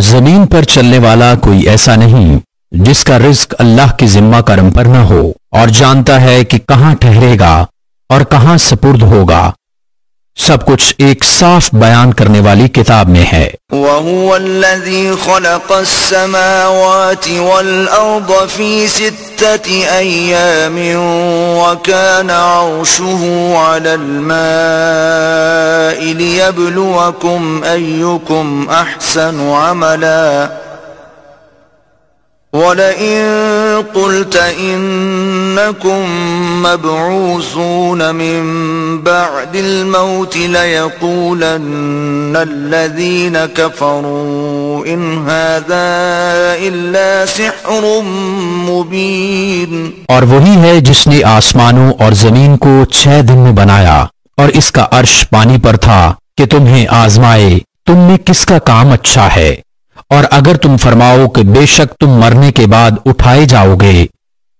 زمین پر چلنے والا کوئی ایسا نہیں جس کا رزق اللہ کی ذمہ کرم پر نہ ہو، اور جانتا ہے کہ کہاں ٹھہرے گا اور کہاں سپرد ہوگا۔ سب کچھ ایک صاف بیان کرنے والی کتاب میں ہے۔ وَهُوَ الَّذِي خَلَقَ السَّمَاوَاتِ وَالْأَرْضَ فِي 6 أَيَّامٍ وَكَانَ عَرْشُهُ عَلَى الْمَاءِ لِيَبْلُوَكُمْ أَيُّكُمْ أَحْسَنُ عَمَلًا وَلَئِن قُلْتَ إِنَّكُمْ مَبْعُوثُونَ مِنْ بَعْدِ الْمَوْتِ لَيَقُولَنَّ الَّذِينَ كَفَرُوا إِنْ هَذَا إِلَّا سِحْرٌ مُبِينٌ۔ اور وہی ہے جس نے آسمانوں اور زمین کو 6 دن میں بنایا، اور اس کا عرش پانی پر تھا کہ تمہیں آزمائے تم میں کس کا کام اچھا ہے، اور اگر تم فرماؤ کہ بے شک تم مرنے کے بعد اٹھائے جاؤ گے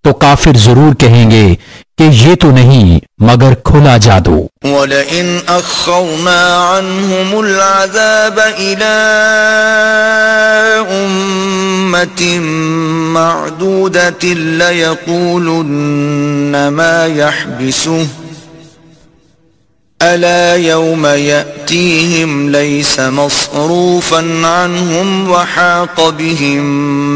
تو کافر ضرور کہیں گے کہ یہ تو نہیں مگر کھلا جادو۔ وَلَئِنْ أَخَّرْنَا عَنْهُمُ الْعَذَابَ إِلَىٰ أُمَّةٍ مَّعْدُودَةٍ لَيَقُولُنَّ مَا يَحْبِسُهُ أَلَا يَوْمَ يَأْتِيهِمْ لَيْسَ مَصْرُوفًا عَنْهُمْ وَحَاقَ بِهِمْ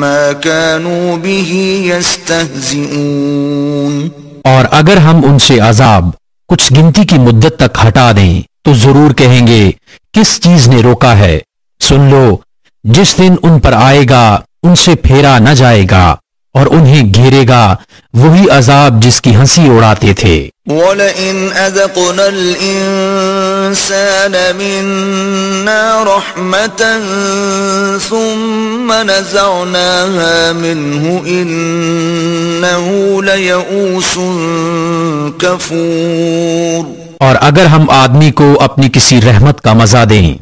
مَا كَانُوا بِهِ يَسْتَهْزِئُونَ۔ اور اگر ہم ان سے عذاب کچھ گنتی کی مدت تک ہٹا دیں تو ضرور کہیں گے کس چیز نے روکا ہے۔ سن لو جس دن ان پر آئے گا ان سے پھیرا نہ جائے گا اور انہیں گھیرے گا وہی عذاب جس کی ہنسی اڑاتے تھے۔ وَلَئِنْ أَذَقْنَا الْإِنسَانَ مِنَّا رَحْمَةً ثُمَّ نَزَعْنَاهَا مِنْهُ إِنَّهُ لَيَئُوسٌ كَفُورٌ۔ اور اگر ہم آدمی کو اپنی کسی رحمت کا مزہ دیں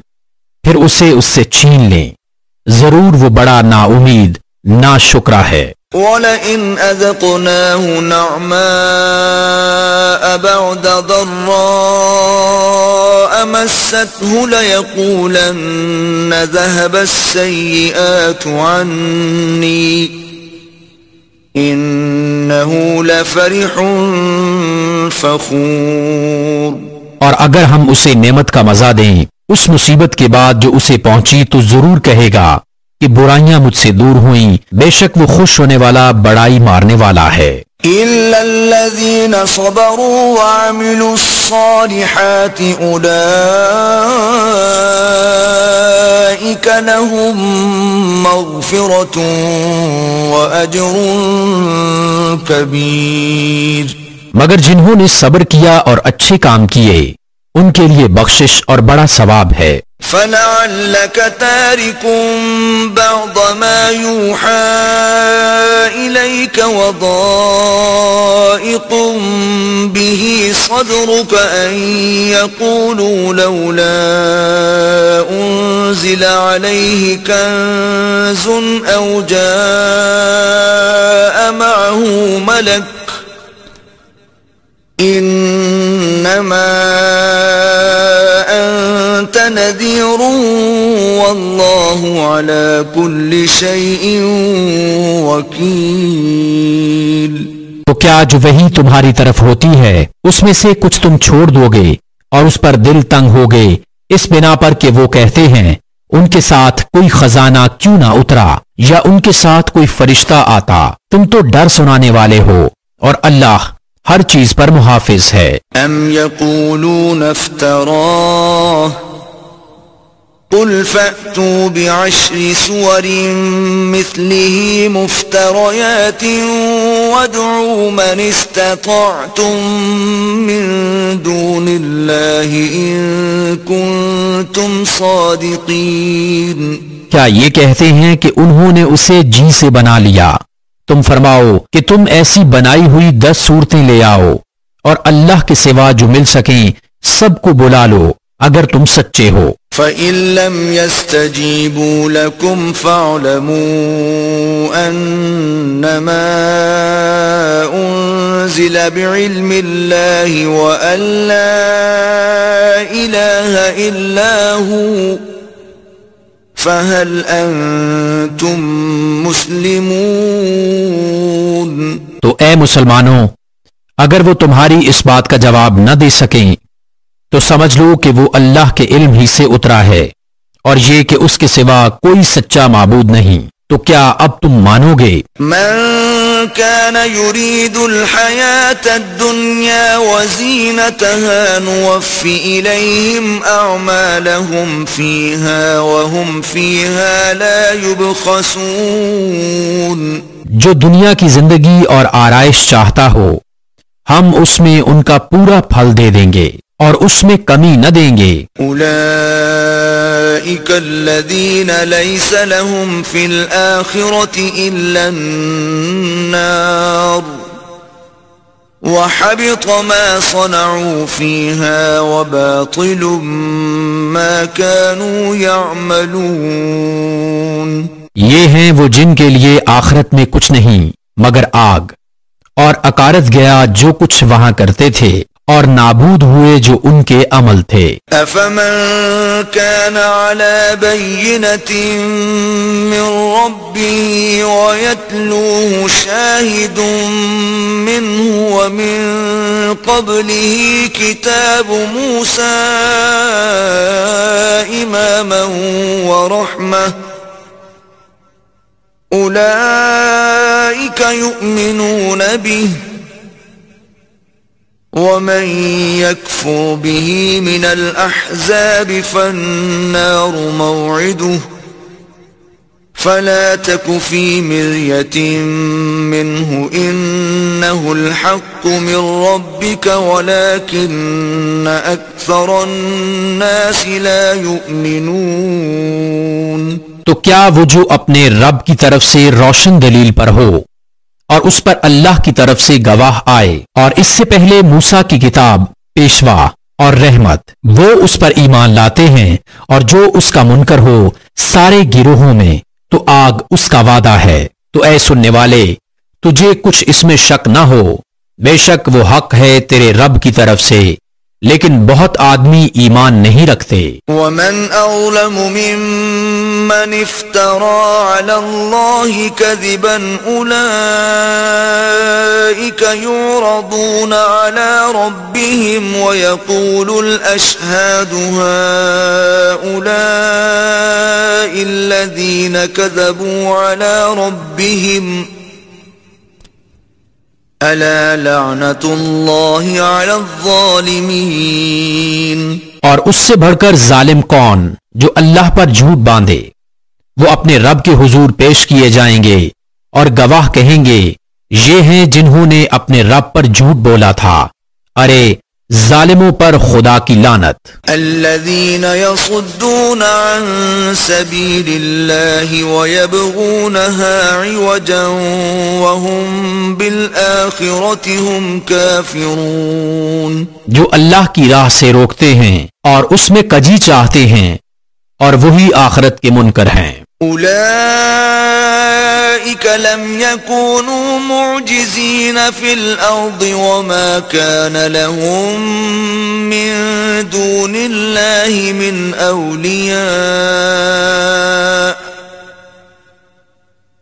پھر اسے اس سے چھین لیں، ضرور وہ بڑا نا امید نا شکرا ہے۔ وَلَئِنْ أَذَقْنَاهُ نَعْمَاءَ بَعْدَ ضَرَّاءَ مَسَّتْهُ لَيَقُولَنَّ ذَهَبَ السَّيِّئَاتُ عَنِّي إِنَّهُ لَفَرِحٌ فَخُورٌ۔ اور اگر ہم اسے نعمت کا مزہ دیں اس مصیبت کے بعد جو اسے پہنچی تو ضرور کہے گا کہ برائیاں مجھ سے دور ہوئیں، بے شک وہ خوش ہونے والا بڑائی مارنے والا ہے۔ إِلَّا الَّذِينَ صَبَرُوا وَعَمِلُوا الصَّالِحَاتِ أُولَئِكَ لَهُم مَّغْفِرَةٌ وَأَجْرٌ كَبِيرٌ۔ مگر جنہوں نے صبر کیا اور اچھے کام کیے ان کے لیے بخشش اور بڑا ثواب ہے۔ فَلَعَلَّكَ تَارِكٌ بَعْضَ مَا يُوحَىٰ إِلَيْكَ وَضَائِقٌ بِهِ صَدْرُكَ أَن يَقُولُوا لَوْلَا أُنزِلَ عَلَيْهِ كَنزٌ أَوْ جَاءَ مَعَهُ مَلَكٌ إِنَّمَا أَنتَ نَذِيرٌ وَاللَّهُ عَلَى كُلِّ شَيْءٍ وَكِيلٌ۔ تو کیا جو وحی تمہاری طرف ہوتی ہے اس میں سے کچھ تم چھوڑ دو گے اور اس پر دل تنگ ہوگے اس بنا پر کہ وہ کہتے ہیں ان کے ساتھ کوئی خزانہ کیوں نہ اترا یا ان کے ساتھ کوئی فرشتہ آتا؟ تم تو ڈر سنانے والے ہو اور اللہ ہر چیز پر محافظ ہے۔ ام یقولون افتراہ قل فأتوا بعشر سور مثله مفتريات وادعوا من استطعتم من دون الله إن كنتم صادقين۔ کیا یہ کہتے ہیں کہ انہوں نے اسے جی سے بنا لیا؟ تم فرماؤ کہ تم ایسی بنائی ہوئی 10 صورتیں لے آؤ اور اللہ کے سوا جو مل سکیں سب کو بلا لو اگر تم سچے ہو۔ فَإِن لَّمْ يَسْتَجِيبُوا لَكُمْ فَاعْلَمُوا أَنَّمَا أُنزِلَ بِعِلْمِ اللَّهِ وَأَن لَّا إِلَٰهَ إِلَّا هُوَ فهل أنتم مسلمون؟ تو اے مسلمانوں، اگر وہ تمہاری اس بات کا جواب نہ دے سکیں تو سمجھ لو کہ وہ اللہ کے علم ہی سے اترا ہے، اور یہ کہ اس کے سوا کوئی سچا معبود نہیں۔ تو کیا اب تم مانو گے؟ من كان يريد الحياة الدنيا وزينتها نوفي إليهم أعمالهم فيها وهم فيها لا يبخسون۔ جو دنیا کی زندگی اور آرائش چاہتا ہو، ہم اس میں ان کا پورا پھل دے دیں گے اور اس میں کمی نہ دیں گے۔ أولئك الذين ليس لهم في الآخرة إلا النار وحبط ما صنعوا فيها وباطل ما كانوا يعملون۔ یہ ہیں وہ جن کے لیے آخرت میں کچھ نہیں مگر آگ، اور اکارت گیا جو کچھ وہاں کرتے تھے، اور نابود ہوئے جو ان کے عمل تھے۔ أفمن كان على بينة من ربه ويتلوه شاهد منه ومن قبله كتاب موسى إماما ورحمة أولئك يؤمنون به ومن يكفر به من الأحزاب فالنار موعده فلا تك في مرية منه إنه الحق من ربك ولكن أكثر الناس لا يؤمنون۔ تو کیا وہ جو اپنے رب کی طرف سے روشن دلیل پر ہو اور اس پر اللہ کی طرف سے گواہ آئے، اور اس سے پہلے موسیٰ کی کتاب پیشوا اور رحمت، وہ اس پر ایمان لاتے ہیں، اور جو اس کا منکر ہو سارے گروہوں میں تو آگ اس کا وعدہ ہے۔ تو اے سننے والے، تجھے کچھ اس میں شک نہ ہو، بے شک وہ حق ہے تیرے رب کی طرف سے، لیکن بہت آدمی ایمان نہیں رکھتے۔ ومن أظلم ممن افترى على الله كذبا أولئك يعرضون على ربهم ويقول الأشهاد هؤلاء الذين كذبوا على ربهم ألا لعنة الله على الظالمين۔ اور اس سے بڑھ کر ظالم کون جو اللہ پر جھوٹ باندھے؟ وہ اپنے رب کے حضور پیش کیے جائیں گے اور گواہ کہیں گے یہ ہیں جنہوں نے اپنے رب پر جھوٹ بولا تھا، ارے ظالموں پر خدا کی لعنت۔ الذين يصدون عن سبيل الله ويبغونها عوجا وهم بالآخرة هم كافرون۔ جو اللہ کی راہ سے روکتے ہیں اور اس میں کجی چاہتے ہیں، اور وہی آخرت کے منکر ہیں۔ أولئك لم يكونوا معجزين في الأرض وما كان لهم من دون الله من أولياء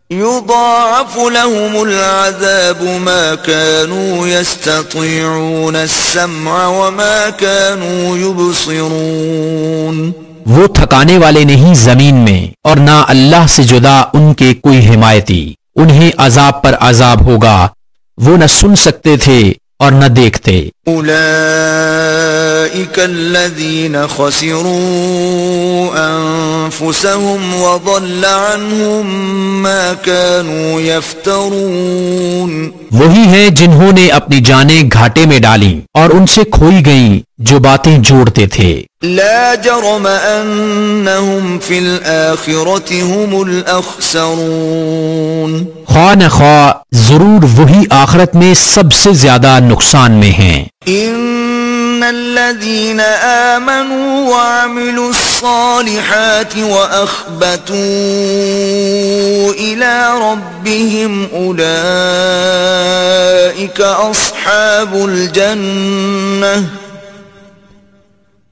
يضاعف لهم العذاب ما كانوا يستطيعون السمع وما كانوا يبصرون۔ وہ تھکانے والے نہیں زمین میں، اور نہ اللہ سے جدا ان کے کوئی حمایتی، انہیں عذاب پر عذاب ہوگا، وہ نہ سن سکتے تھے اور نہ دیکھتے۔ أولئك الذين خسروا أنفسهم وضل عنهم ما كانوا يفترون۔ وہی ہیں جنہوں نے اپنی جانیں گھاٹے میں ڈالیں اور ان سے کھوئی گئیں جو باتیں جوڑتے تھے۔ لا جرم أنهم في الآخرة هم الأخسرون۔ خواہ نہ خواہ ضرور وہی آخرت میں سب سے زیادہ نقصان میں ہیں۔ إن الذين آمنوا وعملوا الصالحات وأخبتوا إلى ربهم أولئك أصحاب الجنة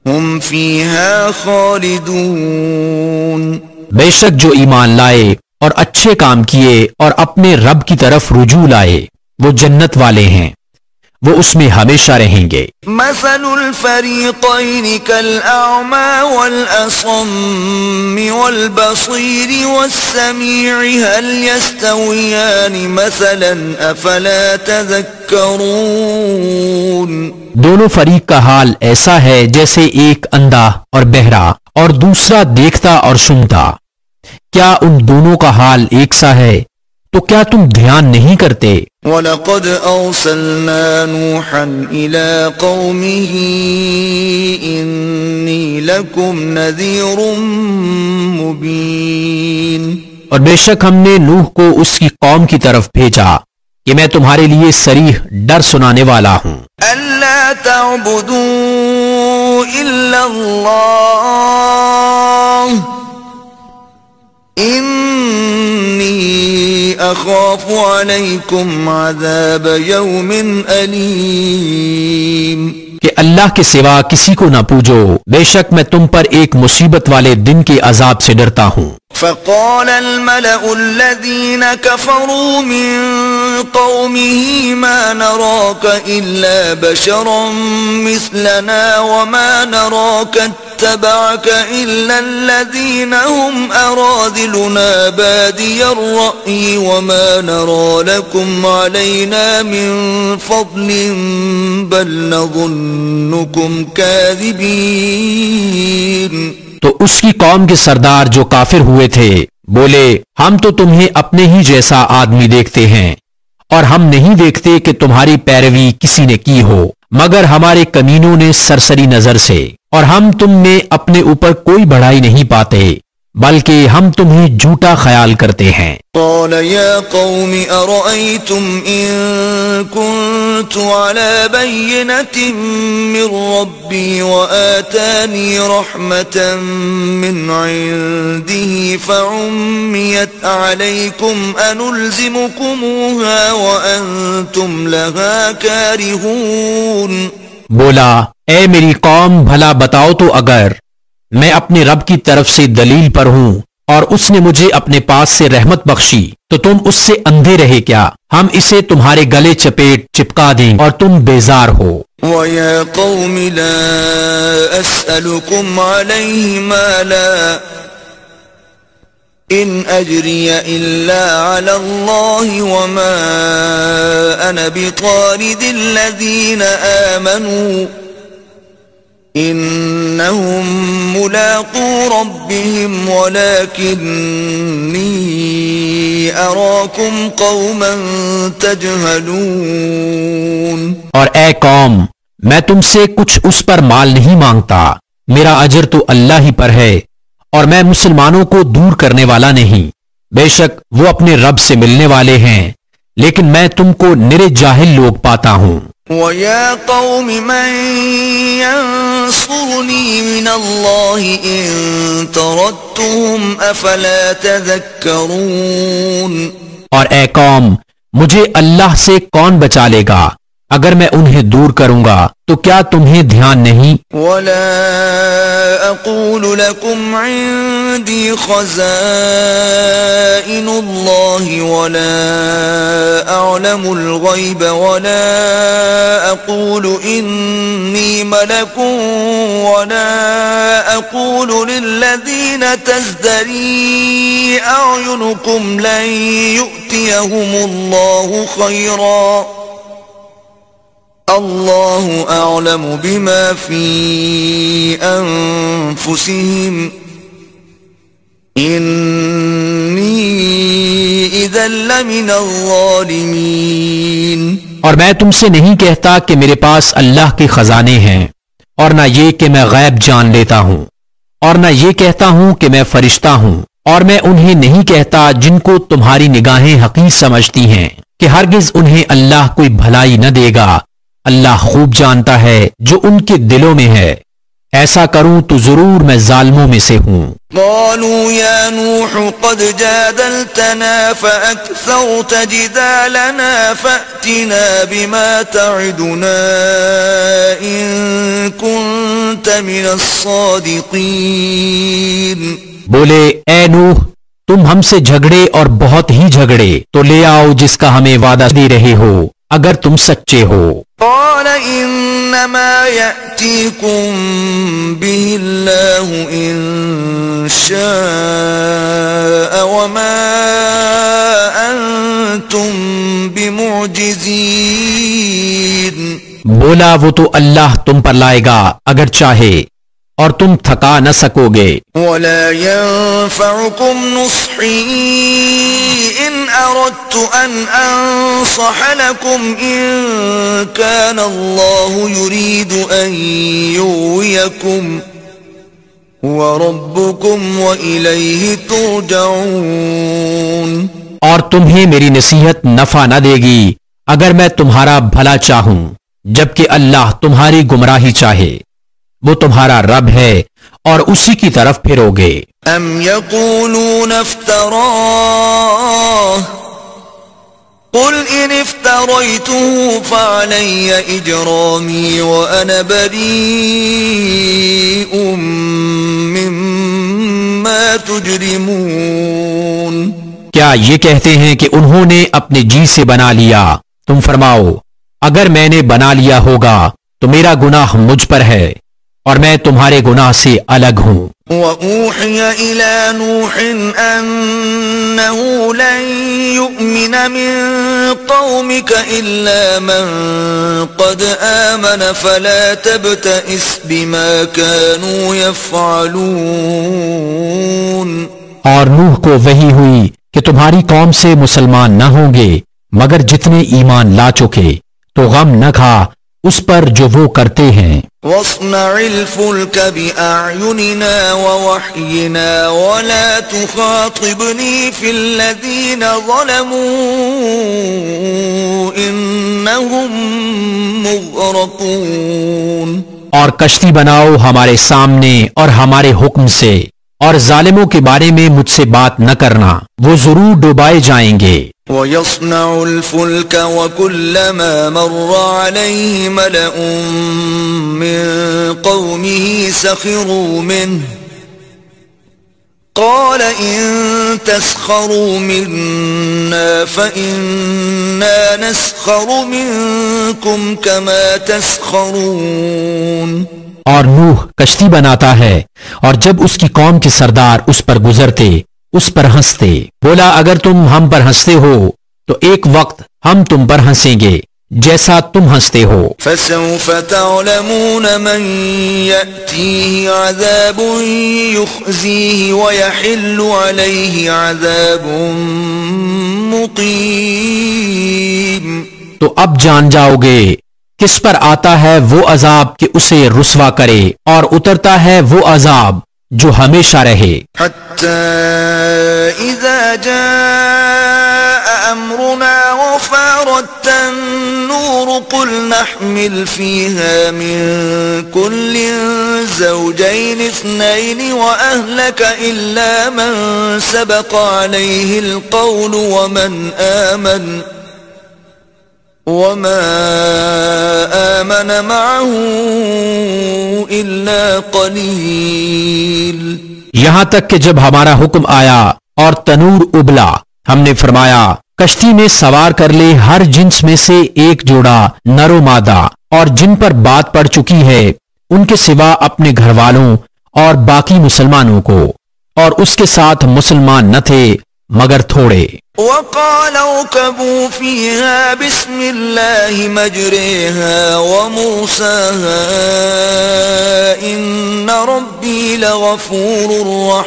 هم فيها خالدون۔ بے شک جو ایمان لائے اور اچھے کام کیے اور اپنے رب کی طرف رجوع لائے وہ جنت والے ہیں، وہ اس میں ہمیشہ رہیں گے۔ مثل الفريقين كالأعمى والأصم والبصير والسميع هل يستويان مثلا أفلا تذكرون؟ دونوں فریق کا حال ایسا ہے جیسے ایک اندھا اور بہرا اور دوسرا دیکھتا اور سنتا، کیا ان دونوں کا حال ایک سا ہے؟ تو کیا تم دھیان نہیں کرتے؟ وَلَقَدْ أَرْسَلْنَا نُوحًا إِلَىٰ قَوْمِهِ إِنِّي لَكُمْ نَذِيرٌ مُبِينٌ۔ اور بے شک ہم نے نوح کو اس کی قوم کی طرف بھیجا کہ میں تمہارے لیے صریح ڈر سنانے والا ہوں۔ أَلَّا تَعْبُدُوا إِلَّا اللَّهَ إِنِّي أَخَافُ عَلَيْكُمْ عَذَابَ يَوْمٍ أَلِيمٍ، کہ اللہ کے سوا کسی کو نہ پوجو، بے شک میں تم پر ایک مصیبت والے دن کے عذاب سے ڈرتا ہوں۔ فقال الملأ الذين كفروا من قومه ما نراك إلا بشرا مثلنا وما نراك اتبعك إلا الذين هم أراذلنا بادي الرأي وما نرى لكم علينا من فضل بل نظنكم كاذبين۔ تو اس کی قوم کے سردار جو کافر ہوئے تھے بولے، ہم تو تمہیں اپنے ہی جیسا آدمی دیکھتے ہیں اور ہم نہیں دیکھتے کہ تمہاری پیروی کسی نے کی ہو مگر ہمارے کمینوں نے سرسری نظر سے، اور ہم تم میں اپنے اوپر کوئی بڑائی نہیں پاتے بلکہ ہم تمہیں جھوٹا خیال کرتے ہیں۔ قال يا قوم أرأيتم إن كنت على بينة من ربي وآتاني رحمة من عنده فعميت عليكم أنلزمكموها وأنتم لها كارهون۔ بولا، اے میری قوم بھلا بتاؤ تو اگر میں اپنے رب کی طرف سے دلیل پر ہوں اور اس نے مجھے اپنے پاس سے رحمت بخشی تو تم اس سے اندھے رہے کیا؟ ہم اسے تمہارے گلے چپکا دیں اور تم بیزار ہو۔ وَيَا قَوْمِ لَا أَسْأَلُكُمْ عَلَيْهِ مَالًا إِنْ أَجْرِيَ إِلَّا عَلَى اللَّهِ وَمَا أَنَا بِطَارِدِ الَّذِينَ آمَنُوا إِنَّهُمْ مُلَاقُو رَبِّهِمْ وَلَكِنِّي أَرَاكُمْ قَوْمًا تَجْهَلُونَ۔ اور اے قوم، میں تم سے کچھ اس پر مال نہیں مانگتا، میرا اجر تو اللہ ہی پر ہے اور میں مسلمانوں کو دور کرنے والا نہیں، بے شک وہ اپنے رب سے ملنے والے ہیں لیکن میں تم کو نرے جاہل لوگ پاتا ہوں۔ وَيَا قَوْمِ مَنْ يَنْصُرُنِي مِنَ اللَّهِ إِن طَرَدتُّهُمْ أَفَلَا تَذَكَّرُونَ۔ اور اے قوم، مجھے اللہ سے کون بچا لے گا؟ اگر میں انہیں دور کروں گا تو کیا تمہیں دھیان نہیں؟ وَلَا أَقُولُ لَكُمْ عِندِي خَزَائِنُ اللَّهِ وَلَا أَعْلَمُ الْغَيْبَ وَلَا أَقُولُ إِنِّي مَلَكٌ وَلَا أَقُولُ لِلَّذِينَ تَزْدَرِي أَعْيُنُكُمْ لَن يُؤْتِيَهُمُ اللَّهُ خَيْرًا اللہ اعلم بما فی انفسہم انی اذا لمن الظالمین۔ اور میں تم سے نہیں کہتا کہ میرے پاس اللہ کے خزانے ہیں، اور نہ یہ کہ میں غیب جان لیتا ہوں، اور نہ یہ کہتا ہوں کہ میں فرشتہ ہوں، اور میں انہیں نہیں کہتا جن کو تمہاری نگاہیں حقیر سمجھتی ہیں کہ ہرگز انہیں اللہ کوئی بھلائی نہ دے گا، اللہ خوب جانتا ہے جو ان کے دلوں میں ہے، ایسا کروں تو ضرور میں ظالموں میں سے ہوں۔ قالوا يا نوح قد جادلتنا فأكثرت جدالنا فأتنا بما تعدنا إن كنت من الصادقين۔ بولے اے نوح تم ہم سے جھگڑے اور بہت ہی جھگڑے تو لے آؤ جس کا ہمیں وعدہ دے رہے ہو اگر تم سچے ہو. قال انما يأتيكم به الله ان شاء وما انتم بمعجزين. بولا وہ تو اللہ تم پر لائے گا اگر چاہے اور تم تھکا نہ سکو گے. ولا ينفعكم نصحي إن أردت أن أنصح لكم إن كان الله يريد أن يغويكم هو ربكم وإليه ترجعون. اور تمہیں میری نصیحت نفع نہ دے گی اگر میں تمہارا بھلا چاہوں جبکہ اللہ تمہاری گمراہی چاہے. وہ تمہارا رب ہے اور اسی کی طرف پھرو گے. ام يقولون افتراه قل ان افتريته فعلي اجرامي وانا بريء مما تجرمون. کیا یہ کہتے ہیں کہ انہوں نے اپنے جی سے بنا لیا؟ تم فرماؤ اگر میں نے بنا لیا ہوگا تو میرا گناہ مجھ پر ہے اور میں تمہارے گناہ سے الگ ہوں. وَأُوحِيَ إِلَى نُوحٍ أَنَّهُ لَن يُؤْمِنَ مِن قَوْمِكَ إِلَّا مَن قَدْ آمَنَ فَلَا تَبْتَئِسْ بِمَا كَانُوا يَفْعَلُونَ. اور نوح کو وحی ہوئی کہ تمہاری قوم سے مسلمان نہ ہوں گے مگر جتنے ایمان لا چکے تو غم نہ کھا اس پر جو وہ کرتے ہیں. وَاصْنَعِ الْفُلْكَ بِأَعْيُنِنَا وَوَحْيِنَا وَلَا تُخَاطِبْنِي فِي الَّذِينَ ظَلَمُوا إِنَّهُمْ مُغْرَقُونَ. اور کشتی بناؤ ہمارے سامنے اور ہمارے حکم سے اور ظالموں کے بارے میں مجھ سے بات نہ کرنا وہ ضرور ڈوبائے جائیں گے. وَيَصْنَعُ الْفُلْكَ وَكُلَّمَا مَرَّ عَلَيْهِ مَلَأٌ مِّن قَوْمِهِ سَخِرُوا مِنْهُ قَالَ إِن تَسْخَرُوا مِنَّا فَإِنَّا نَسْخَرُ مِنكُمْ كَمَا تَسْخَرُونَ. اور نوح کشتی بناتا ہے اور جب اس کی قوم کے سردار اس پر گزرتے اس پر ہنستے. بولا اگر تم ہم پر ہنستے ہو تو ایک وقت ہم تم پر ہنسیں گے جیسا تم ہنستے ہو. فَسَوْفَ تَعْلَمُونَ مَن يَأْتِيهِ عَذَابٌ يُخْزِيهِ وَيَحِلُّ عَلَيْهِ عَذَابٌ مُقِيمٌ. تو اب جان جاؤ گے کس پر آتا ہے وہ عذاب کہ اسے رسوا کرے اور اترتا ہے وہ عذاب جو ہمیشہ رہے. حتى إذا جاء أمرنا وفارت النور قل نحمل فيها من كل زوجين اثنين وأهلك إلا من سبق عليه القول وما آمن معه إلا قليل. یہاں تک کہ جب ہمارا حکم آیا اور تنور ابلا ہم نے فرمایا کشتی میں سوار کر لے ہر جنس میں سے ایک جوڑا نر و مادہ اور جن پر بات پڑ چکی ہے ان کے سوا اپنے گھر والوں اور باقی مسلمانوں کو اور اس کے ساتھ مسلمان نہ تھے مگر تھوڑے. وقال اركبوا فيها بسم الله مجريها ومرساها إن ربي لغفور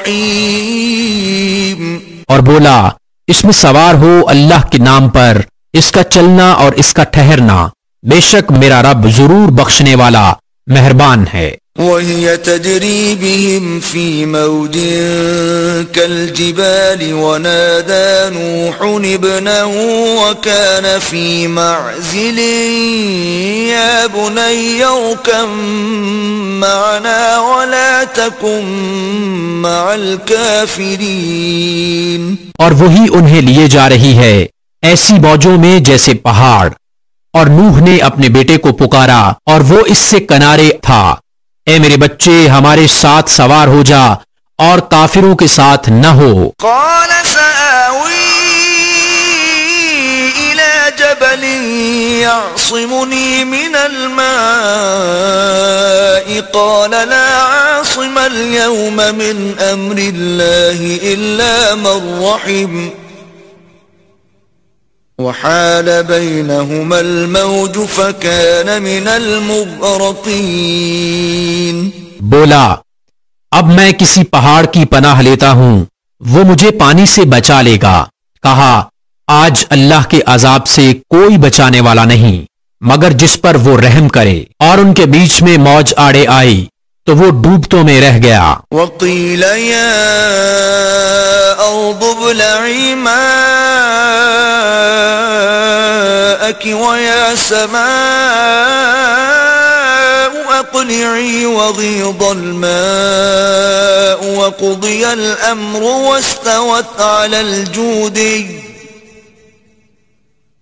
رحيم. اور بولا اس میں سوار ہو اللہ کے نام پر اس کا چلنا اور اس کا ٹھہرنا بے شک میرا رب ضرور بخشنے والا مہربان ہے. وهي تجري بهم في موج كالجبال ونادى نوح ابنه وكان في معزل يا بني اركب معنا ولا تكن مع الكافرين. اور وہی انہیں لیے جا رہی ہے ایسی موجوں میں جیسے پہاڑ. اور نوح نے اپنے بیٹے کو پکارا اور وہ اس سے کنارے تھا اے میرے بچے ہمارے ساتھ سوار ہو جا اور کافروں کے ساتھ نہ ہو. قال سآوي إلى جبل يعصمني من الماء قال لا عاصم اليوم من أمر الله إلا من رحم وحال بينهما الموج فكان من المغرقين. بولا اب میں کسی پہاڑ کی پناہ لیتا ہوں، وہ مجھے پانی سے بچا لے گا. کہا آج اللہ کے عذاب سے کوئی بچانے والا نہیں مگر جس پر وہ رحم کرے. اور ان کے بیچ میں موج آڑے آئی تو وہ ڈوبتوں میں رہ گیا. وقيل يا أرض ابلعي ماءك ويا سماء أقلعي وغيض الماء وقضي الأمر واستوت على الجودي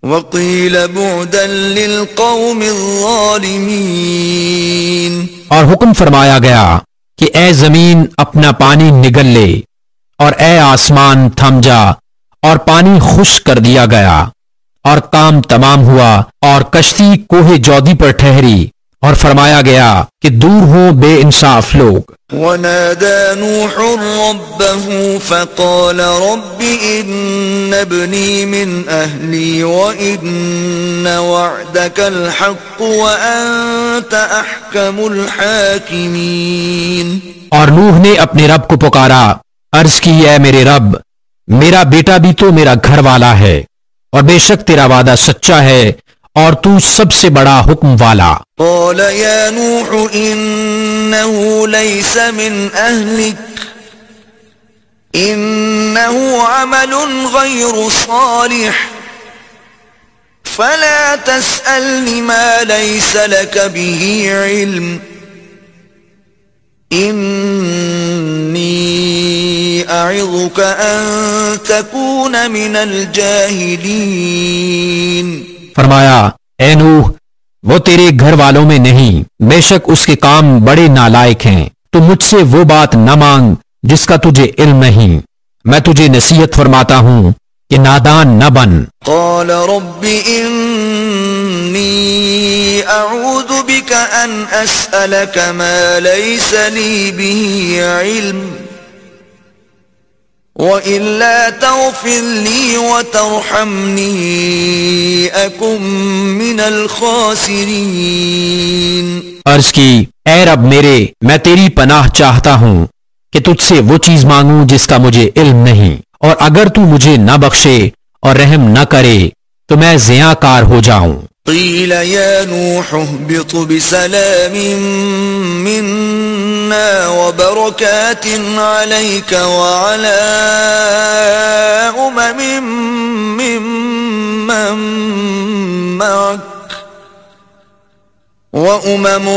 وقيل بعدا للقوم الظالمين. اور حکم فرمایا گیا کہ اے زمین اپنا پانی نگل لے اور اے آسمان تھم جا، اور پانی خشک کر دیا گیا اور کام تمام ہوا اور کشتی کوہ جودی پر ٹھہری. اور فرمایا گیا کہ دور ہوں بے انصاف لوگ. ونادى نوح ربه فقال رب إن ابني من أهلي وإن وعدك الحق وأنت أحكم الحاكمين. اور نوح نے اپنے رب کو پکارا، عرض کی اے میرے رب، میرا بیٹا بھی تو میرا گھر والا ہے اور بے شک تیرا وعدہ سچا ہے اور تو سب سے بڑا حکم والا. قال يا نوح إنه ليس من أهلك إنه عمل غير صالح فلا تسألني ما ليس لك به علم إني أعظك أن تكون من الجاهلين. فرمایا اے نوح وہ تیرے گھر والوں میں نہیں، بے شک اس کے کام بڑے نالائق ہیں. تو مجھ سے وہ بات نہ مانگ جس کا تجھے علم نہیں، میں تجھے نصیحت فرماتا ہوں کہ نادان نہ بن. قال رب إني أعوذ بك أن أسألك ما ليس لي به علم وإلا تغفر لي وترحمني أكن من الخاسرين. عرض کی اے رب میرے، میں تیری پناہ چاہتا ہوں کہ تجھ سے وہ چیز مانگوں جس کا مجھے علم نہیں، اور اگر تو مجھے نہ بخشے اور رحم نہ کرے تو میں زیاں کار ہو جاؤں. قيل يا نوح اهبط بسلام منا وبركات عليك وعلى ممن معك وأمم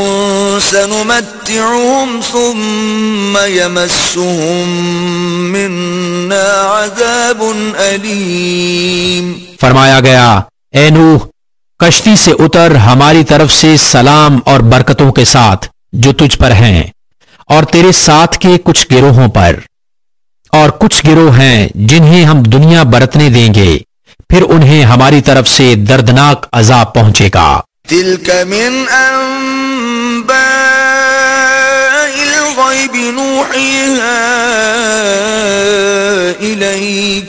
سنمتعهم ثم يمسهم منا عذاب أليم. فرمایا گیا اے نوح کشتی سے اتر ہماری طرف سے سلام اور برکتوں کے ساتھ جو تجھ پر ہیں اور تیرے ساتھ کے کچھ گروہوں پر، اور کچھ گروہ ہیں جنہیں ہم دنیا برتنے دیں گے، پھر انہیں ہماری طرف سے دردناک عذاب پہنچے گا. تلك من أنباء الغيب نوحيها إليك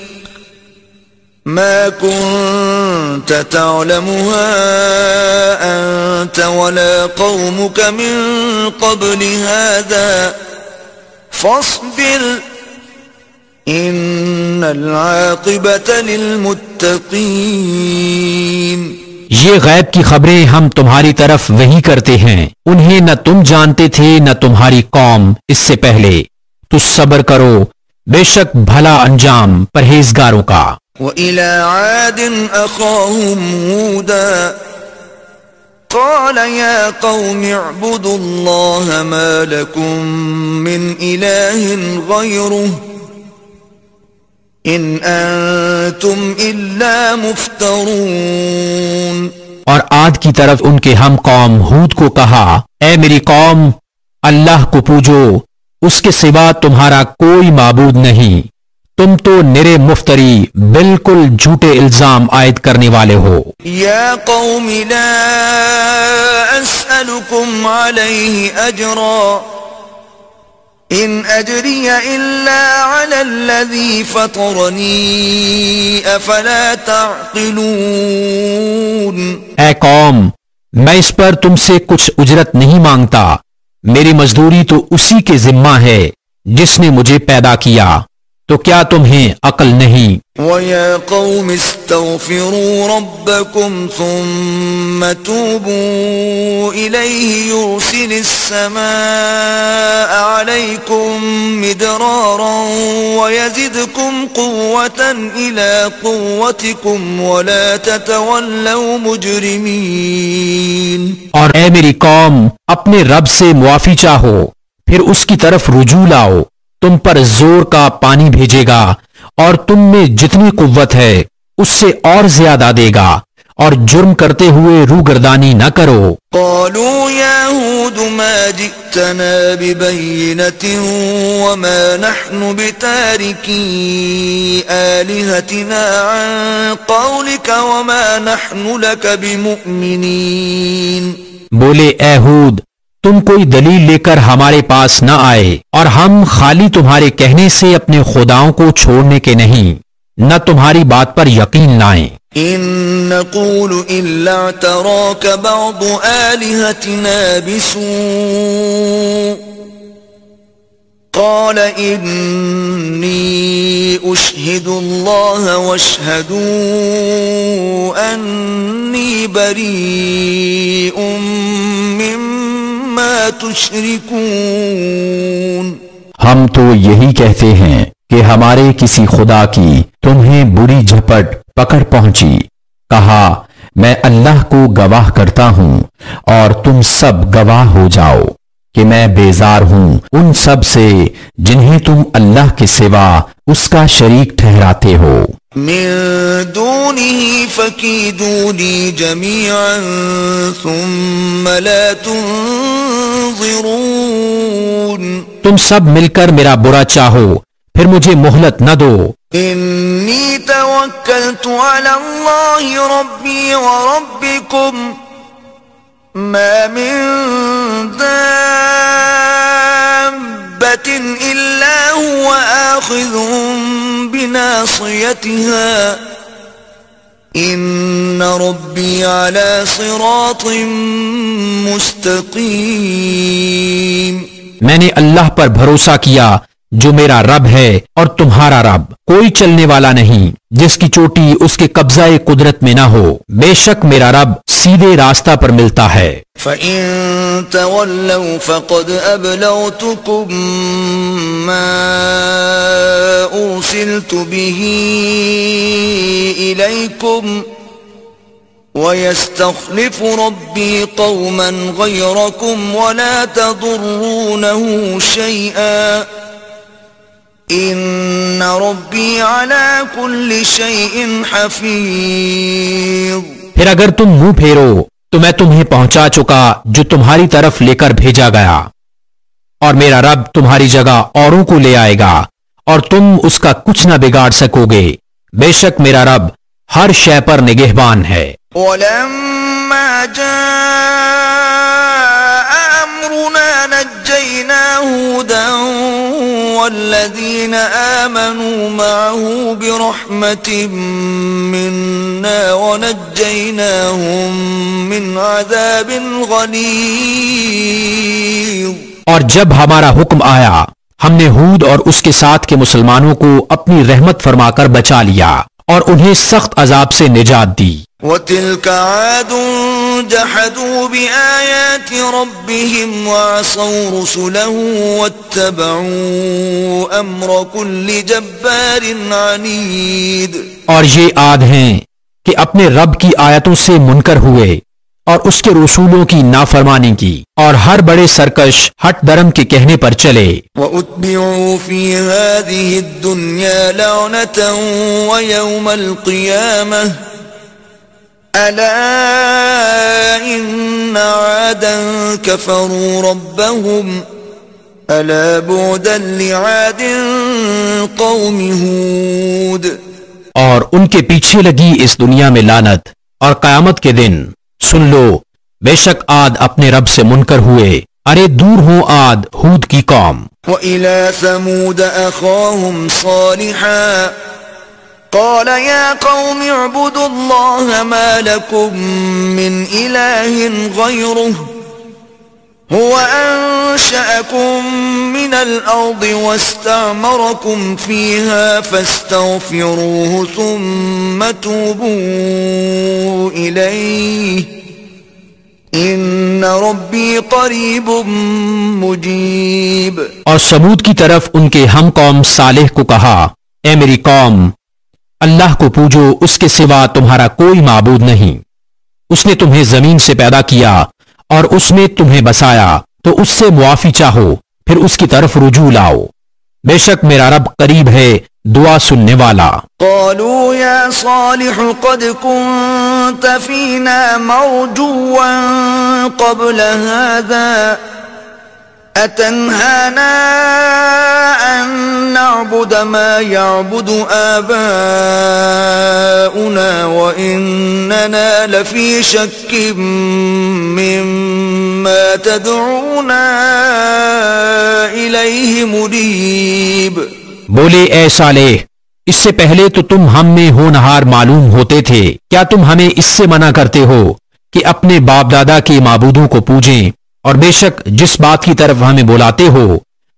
ما كنت تعلمها أنت ولا قومك من قبل هذا فاصبر إن العاقبة للمتقين. یہ غیب کی خبریں ہم تمہاری طرف وحی کرتے ہیں، انہیں نہ تم جانتے تھے نہ تمہاری قوم اس سے پہلے. تو صبر کرو، بے شک بھلا انجام پرہیزگاروں کا. وَإِلَى عَادٍ أَخَاهُمْ هُودًا قَالَ يَا قَوْمِ اعْبُدُوا اللَّهَ مَا لَكُمْ مِنْ إِلَٰهٍ غَيْرُهُ إِنْ أَنْتُمْ إِلَّا مُفْتَرُونَ. اور عاد کی طرف ان کے ہم قوم ہود کو کہا اے میری قوم، اللہ کو پوجو، اس کے سوا تمہارا کوئی معبود نہیں، تم تو نرے مفتری بالکل جھوٹے الزام عائد کرنے والے ہو۔ یا قوم لا اسألکم علیہ اجرا ان اجری الا علی الذی فطرنی افلا تعقلون۔ اے قوم، میں اس پر تم سے کچھ اجرت نہیں مانگتا، میری مزدوری تو اسی کے ذمہ ہے جس نے مجھے پیدا کیا، تو کیا تمہیں عقل نہیں؟ وَيَا قَوْمِ اسْتَغْفِرُوا رَبَّكُمْ ثُمَّ تُوبُوا إِلَيْهِ يُرْسِلِ السَّمَاءَ عَلَيْكُمْ مِدْرَارًا وَيَزِدْكُمْ قُوَّةً إِلَى قُوَّتِكُمْ وَلَا تَتَوَلَّوْا مُجْرِمِينَ۔ اور اے میری قوم، اپنے رب سے معافی چاہو، پھر اس کی طرف رجوع لاؤ، تم پر زور کا پانی بھیجے گا اور تم میں جتنی قوت ہے اس سے اور زیادہ دے گا، اور جرم کرتے ہوئے روگردانی نہ کرو۔ قالوا يا هود ما جئتنا ببينة وما نحن بتاركي آلهتنا عن قولك وما نحن لك بمؤمنين۔ بولے اے ہود، تم کوئی دلیل لے کر ہمارے پاس نہ آئے، اور ہم خالی تمہارے کہنے سے اپنے خداؤں کو چھوڑنے کے نہیں، نہ تمہاری بات پر یقین لائیں۔ إن نقول إلا اعتراك بعض آلهتنا بسوء قال إني أشهد الله واشهدوا أني بريء مما تشركون۔ ہم تو یہی کہتے ہیں کہ ہمارے کسی خدا کی تمہیں بری جھپٹ پکڑ پہنچی، کہا میں اللہ کو گواہ کرتا ہوں اور تم سب گواہ ہو جاؤ کہ میں بیزار ہوں ان سب سے جنہیں تم اللہ کے سوا اس کا شریک ٹھہراتے ہو۔ من دونه فكيدوني جميعا ثم لا تنظرون۔ تم سب مل کر میرا برا چاہو، پھر مجھے مہلت نہ دو۔ انی توکلت علی اللہ ربی وربکم ما من دابة الا هو آخذ بناصیتها ان ربی علی صراط مستقیم۔ میں نے اللہ پر بھروسہ کیا جو میرا رب ہے اور تمہارا رب، کوئی چلنے والا نہیں جس کی چوٹی اس کے قبضہ قدرت میں نہ ہو، بے شک میرا رب سیدھے راستہ پر ملتا ہے۔ فَإِن تَوَلَّوْا فَقَدْ أَبْلَغْتُكُم مَّا أُرْسِلْتُ بِهِ إِلَيْكُمْ وَيَسْتَخْلِفُ رَبِّي قَوْمًا غَيْرَكُمْ وَلَا تَضُرُّونَهُ شَيْئًا ان ربی علی کل شیء حفیظ۔ پھر اگر تم منہ پھیرو تو میں تمہیں پہنچا چکا جو تمہاری طرف لے کر بھیجا گیا، اور میرا رب تمہاری جگہ اوروں کو لے آئے گا اور تم اس کا کچھ نہ بگاڑ سکو گے، بے شک میرا رب ہر شے پر نگہبان ہے۔ وَلَمَّا جَاءَ أَمْرُنَا نَجَّيْنَا هُودًا وَالَّذِينَ آمَنُوا مَعَهُ بِرَحْمَةٍ مِّنَّا وَنَجَّيْنَاهُمْ مِنْ عَذَابٍ غَلِيظٍ۔ اور جب ہمارا حکم آیا ہم نے ہود اور اس کے ساتھ کے مسلمانوں کو اپنی رحمت فرما کر بچا لیا اور انہیں سخت عذاب سے نجات دی۔ وَتِلْكَ عَادٌ جَحَدُوا بِآيَاتِ رَبِّهِمْ وَعَصَوْا رُسُلَهُ وَاتَّبَعُوا أَمْرَ كُلِّ جَبَّارٍ عَنِيدٍ۔ اور یہ عاد ہیں کہ اپنے رب کی آیتوں سے منکر ہوئے اور اس کے رسولوں کی نافرمانی کی اور ہر بڑے سرکش ہٹ درم کے کہنے پر چلے۔ وَأُتْبِعُوا فِي هَذِهِ الدُّنْيَا لَعْنَةً وَيَوْمَ الْقِيَامَةِ أَلَا إِنَّ عَادًا كَفَرُوا رَبَّهُمْ ألا بعدا لعاد قوم هود. اور ان کے پیچھے لگی اس دنیا میں لعنت، اور قیامت کے دن سن لو بے شک عاد اپنے رب سے منکر ہوئے، ارے دور ہوں عاد ہود کی قوم. وإلى ثمود أخاهم صالحا قال يا قوم اعبدوا الله ما لكم من إله غيره هو أنشأكم من الأرض واستعمركم فيها فاستغفروه ثم توبوا إليه إن ربي قريب مجيب. اور سمود کی طرف ان کے ہم قوم صالح کو کہا اے میری قوم اللہ کو پوجو، اس کے سوا تمہارا کوئی معبود نہیں. اس نے تمہیں زمین سے پیدا کیا اور اس میں تمہیں بسایا، تو اس سے معافی چاہو پھر اس کی طرف رجوع لاؤ، بے شک میرا رب قریب ہے دعا سننے والا. قالوا يا صالح قد كنت فينا مرجوا قبل هذا أتنهانا أن نعبد ما يعبد آباؤنا وإننا لفي شك مما تدعونا إليه مريب. بولے اے صالح اس سے پہلے تو تم ہم میں ہونہار معلوم ہوتے تھے، کیا تم ہمیں اس سے منع کرتے ہو کہ اپنے باپ دادا کے معبودوں کو پوجیں، اور بے شک جس بات کی طرف ہمیں بلاتے ہو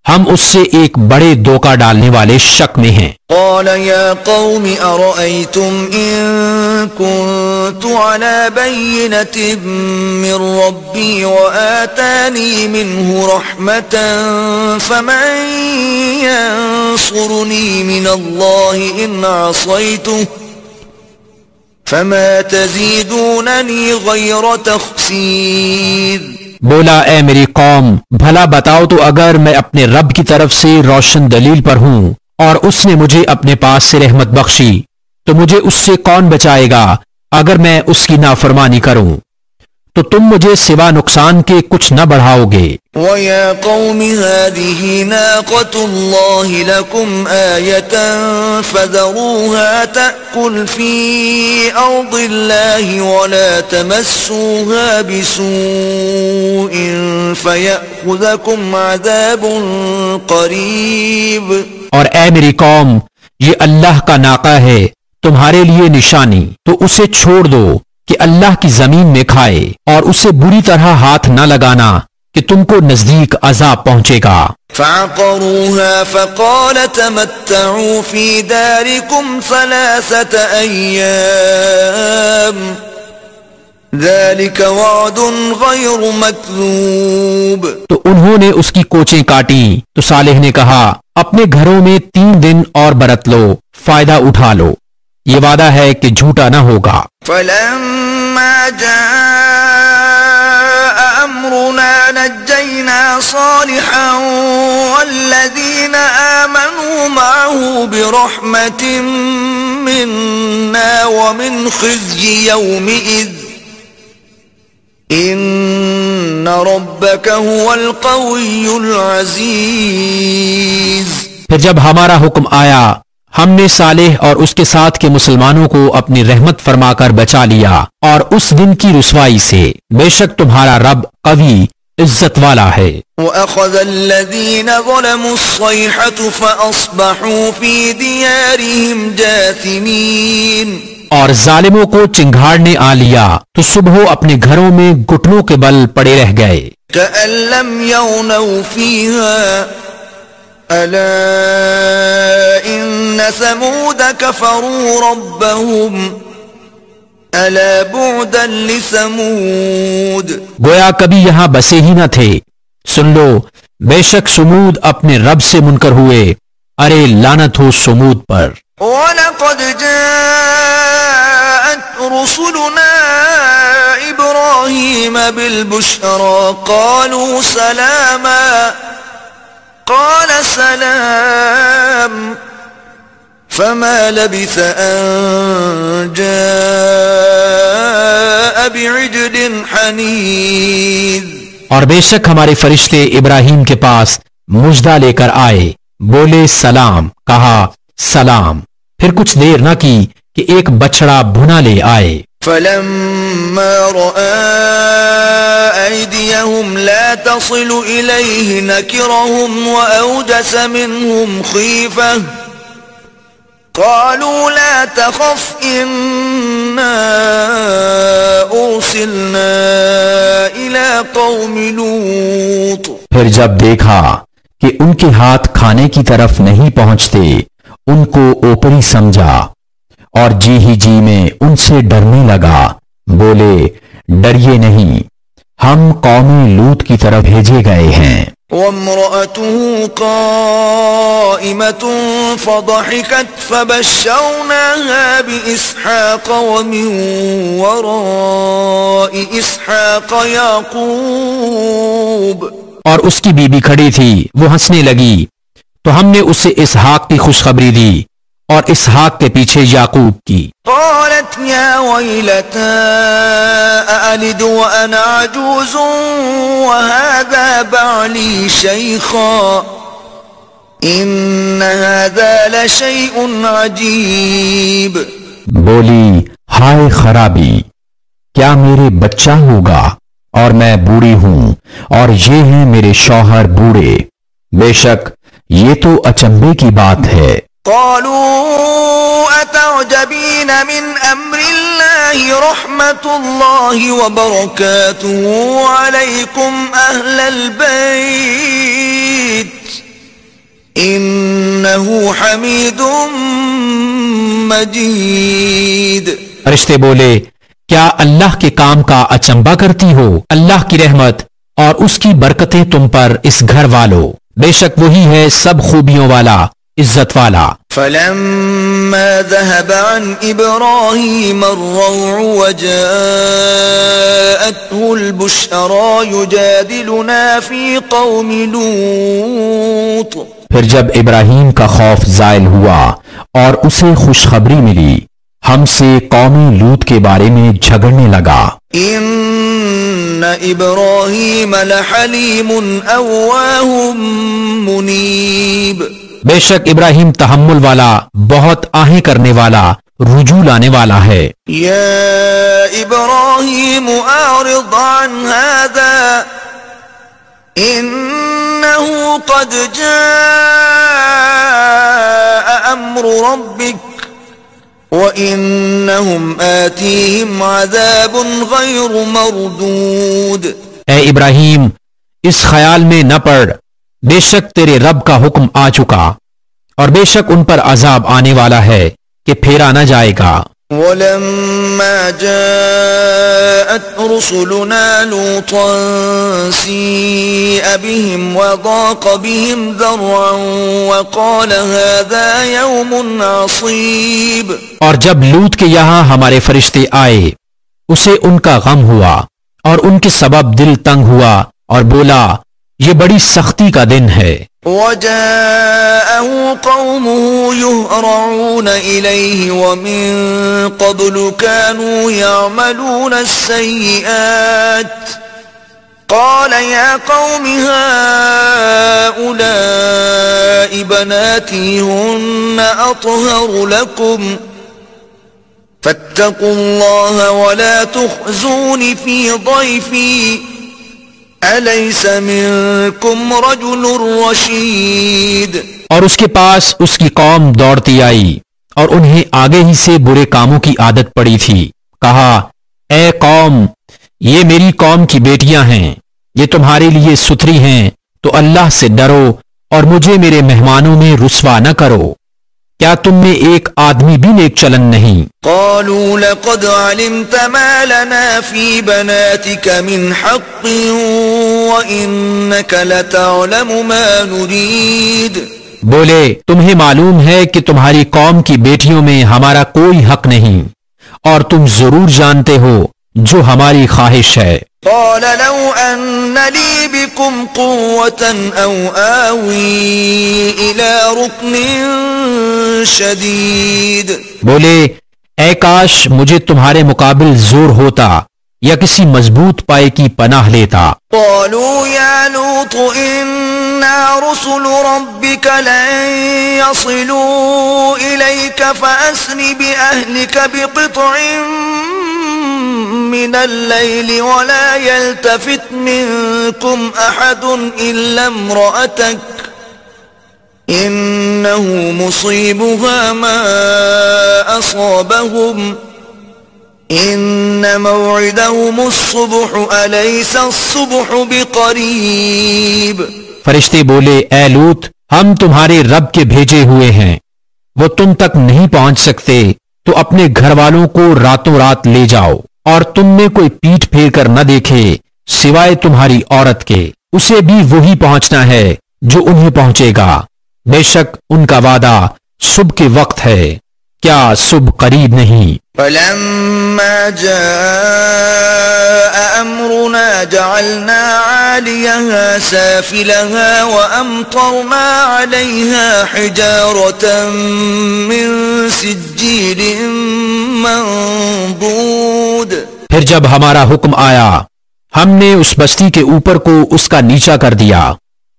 ہم اس سے ایک بڑے دھوکہ ڈالنے والے شک میں ہیں. قال يا قوم أرأيتم إن كنت على بينة من ربي وآتاني منه رحمة فمن ينصرني من الله إن عصيته فما تزيدونني غير تخسير. بولا اے میری قوم بھلا بتاؤ تو اگر میں اپنے رب کی طرف سے روشن دلیل پر ہوں اور اس نے مجھے اپنے پاس سے رحمت بخشی تو مجھے اس سے کون بچائے گا اگر میں اس کی نافرمانی کروں، تو تم مجھے سوا نقصان کے کچھ نہ بڑھاؤ گے. وَيَا قَوْمِ هَذِهِ نَاقَةُ اللَّهِ لَكُمْ آيَةً فَذَرُوهَا تَأْكُلْ فِي أَرْضِ اللَّهِ وَلَا تَمَسُّوهَا بِسُوءٍ فَيَأْخُذَكُمْ عَذَابٌ قَرِيبٌ. اور اے میری قوم یہ اللہ کا ناقہ ہے تمہارے لیے نشانی، تو اسے چھوڑ دو کہ اللہ کی زمین میں کھائے، اور اسے بری طرح ہاتھ نہ لگانا کہ تم کو نزدیک عذاب پہنچے گا. فعقروها فقال تمتعوا في داركم 3 أيام ذلك وعد غير مكذوب. تو انہوں نے اس کی کوچیں کاٹیں تو صالح نے کہا اپنے گھروں میں 3 دن اور برت لو، فائدہ اٹھا لو، یہ وعدہ ہے کہ جھوٹا نہ ہوگا. فلما جاء أمرنا نجينا صالحا والذين آمنوا معه برحمة منا ومن خزي يومئذ إن ربك هو القوي العزيز. پھر جب ہمارا حکم آیا ہم نے صالح اور اس کے ساتھ کے مسلمانوں کو اپنی رحمت فرما کر بچا لیا، اور اس دن کی رسوائی سے بے شک تمہارا رب قوی عزت والا ہے. وَأَخَذَ الَّذِينَ ظَلَمُوا الصَّيْحَةُ فَأَصْبَحُوا فِي دِيَارِهِمْ جَاثِمِينَ. اور ظالموں کو چنگھاڑنے آ لیا تو صبح اپنے گھروں میں گھٹنوں کے بل پڑے رہ گئے. كَأَن لَّمْ يَغْنَوْا فِيهَا أَلَا إِنَّ ثَمُودَ كَفَرُوا رَبَّهُمْ أَلَا بُعْدًا لِثَمُودَ. گویا کبھی یہاں بسے ہی نہ تھے، سن لو بے شک سمود اپنے رب سے منکر ہوئے، ارے لعنت ہو سمود پر. وَلَقَدْ جَاءَتْ رُسُلُنَا إِبْرَاهِيمَ بِالْبُشْرَى قَالُوا سَلَامًا قال سلام فما لبث أن جاء بعجل حنيذ. اور بے شک ہمارے فرشتے ابراہیم کے پاس مژدہ لے کر آئے، بولے سلام، کہا سلام، پھر کچھ دیر نہ کی کہ ایک بچڑا بھنا لے آئے۔ فلما رأى أيديهم لا تصل إليه نكرهم وأوجس منهم خيفة قالوا لا تخف إنا أرسلنا إلى قوم لوط۔ پھر جب دیکھا کہ ان کے ہاتھ کھانے کی طرف نہیں پہنچتے، ان کو اوپری سمجھا اور جی ہی جی میں ان سے ڈرنے لگا، بولے ڈریے نہیں، ہم قوم لوط کی طرف بھیجے گئے ہیں۔ وامرأته قائمة فضحكت فبشرناها بإسحاق ومن وراء إسحاق يعقوب۔ اور اس کی بیوی کھڑی تھی، وہ ہنسنے لگی، تو ہم نے اسے اسحاق کی خوشخبری دی اور اسحاق کے پیچھے یعقوب کی۔ قالت يا ويلتى أألد وأنا عجوز وهذا بعلي شيخا إن هذا لشيء عجيب۔ بولی ہائے خرابی، کیا میرے بچہ ہوگا اور میں بوڑھی ہوں اور یہ ہیں میرے شوہر بوڑھے، بے شک یہ تو اچنبے کی بات ہے۔ قالوا أتعجبين من أمر الله رحمة الله وبركاته عليكم أهل البيت إنه حميد مجيد۔ فرشتے بولے کیا اللہ کے کام کا اچنبا کرتی ہو؟ اللہ کی رحمت اور اس کی برکتیں تم پر اس گھر والو، بے شک وہی ہے سب خوبیوں والا، عزت والا۔ فلما ذهب عن إبراهيم الروع وجاءته البشرى يجادلنا في قوم لوط۔ پھر جب ابراہیم کا خوف زائل ہوا اور اسے خوشخبری ملی، ہم سے قوم لوط کے بارے میں جھگڑنے لگا۔ ان ابراہیم لحلیم اواہ منیب۔ بے شک ابراہیم تحمل والا، بہت آہیں کرنے والا، رجوع لانے والا ہے۔ یا ابراہیم اعرض عن هذا انه قد جاء امر ربک وَإِنَّهُمْ آتِيهِمْ عَذَابٌ غَيْرُ مَرْدُودٍ۔ اے ابراہیم اس خیال میں نہ پڑ، بے شک تیرے رب کا حکم آ چکا اور بے شک ان پر عذاب آنے والا ہے کہ پھیرا نہ جائے گا۔ وَلَمَّا جَاءَتْ رُسُلُنَا لُوطًا سِيءَ بِهِمْ وَضَاقَ بِهِمْ ذَرْعًا وَقَالَ هَذَا يَوْمٌ عَصِيبٌ۔ اور جب لوط کے یہاں ہمارے فرشتے آئے، اسے ان کا غم ہوا اور ان کے سبب دل تنگ ہوا اور بولا یہ بڑی سختی کا دن ہے۔ وَجَاءَهُ قَوْمُهُ يُهْرَعُونَ إِلَيْهِ وَمِن قَبْلُ كَانُوا يَعْمَلُونَ السَّيِّئَاتِ قَالَ يَا قَوْمِ هَؤُلَاءِ بَنَاتِي هُنَّ أَطْهَرُ لَكُمْ فَاتَّقُوا اللَّهَ وَلَا تُخْزُونِ فِي ضَيْفِي أَلَيْسَ مِنكُمْ رَجُلٌ رَشِيدٌ۔ اور اس کے پاس اس کی قوم دوڑتی آئی اور انہیں آگے ہی سے برے کاموں کی عادت پڑی تھی۔ کہا اے قوم، یہ میری قوم کی بیٹیاں ہیں، یہ تمہارے لیے ستھری ہیں، تو اللہ سے ڈرو اور مجھے میرے مہمانوں میں رسوا نہ کرو۔ کیا تم میں ایک آدمی بھی نیک چلن نہیں؟ قالوا لقد علمت ما لنا في بناتك من حق وإنك لتعلم ما نريد۔ بولے تمہیں معلوم ہے کہ تمہاری قوم کی بیٹیوں میں ہمارا کوئی حق نہیں اور تم ضرور جانتے ہو جو ہماری خواہش ہے۔ قال لو أن لي بكم قوة أو آوي إلى ركن شديد۔ بولے اے کاش مجھے تمہارے مقابل زور ہوتا یا کسی مضبوط پائے کی پناہ لیتا۔ قالوا يا لوط إنا رسل ربك لن يصلوا إليك فأسر بأهلك بقطع من الليل ولا يلتفت منكم أحد إلا امرأتك إنه مصيبها ما أصابهم إن موعدهم الصبح أليس الصبح بقريب۔ فرشتے بولے اے لوط ہم تمہارے رب کے بھیجے ہوئے ہیں، وہ تم تک نہیں پہنچ سکتے تو اپنے گھر والوں کو راتوں رات لے جاؤ اور تم میں کوئی پیٹھ پھیر کر نہ دیکھے سوائے تمہاری عورت کے، اسے بھی وہی پہنچنا ہے جو انہیں پہنچے گا، بے شک ان کا وعدہ صبح کے وقت ہے، کیا صبح قریب نہیں؟ فلما جاء أمرنا جعلنا عاليها سافلها وأمطرنا عليها حجارة من سجيل منضود۔ پھر جب ہمارا حکم آیا ہم نے اس بستی کے اوپر کو اس کا نیچا کر دیا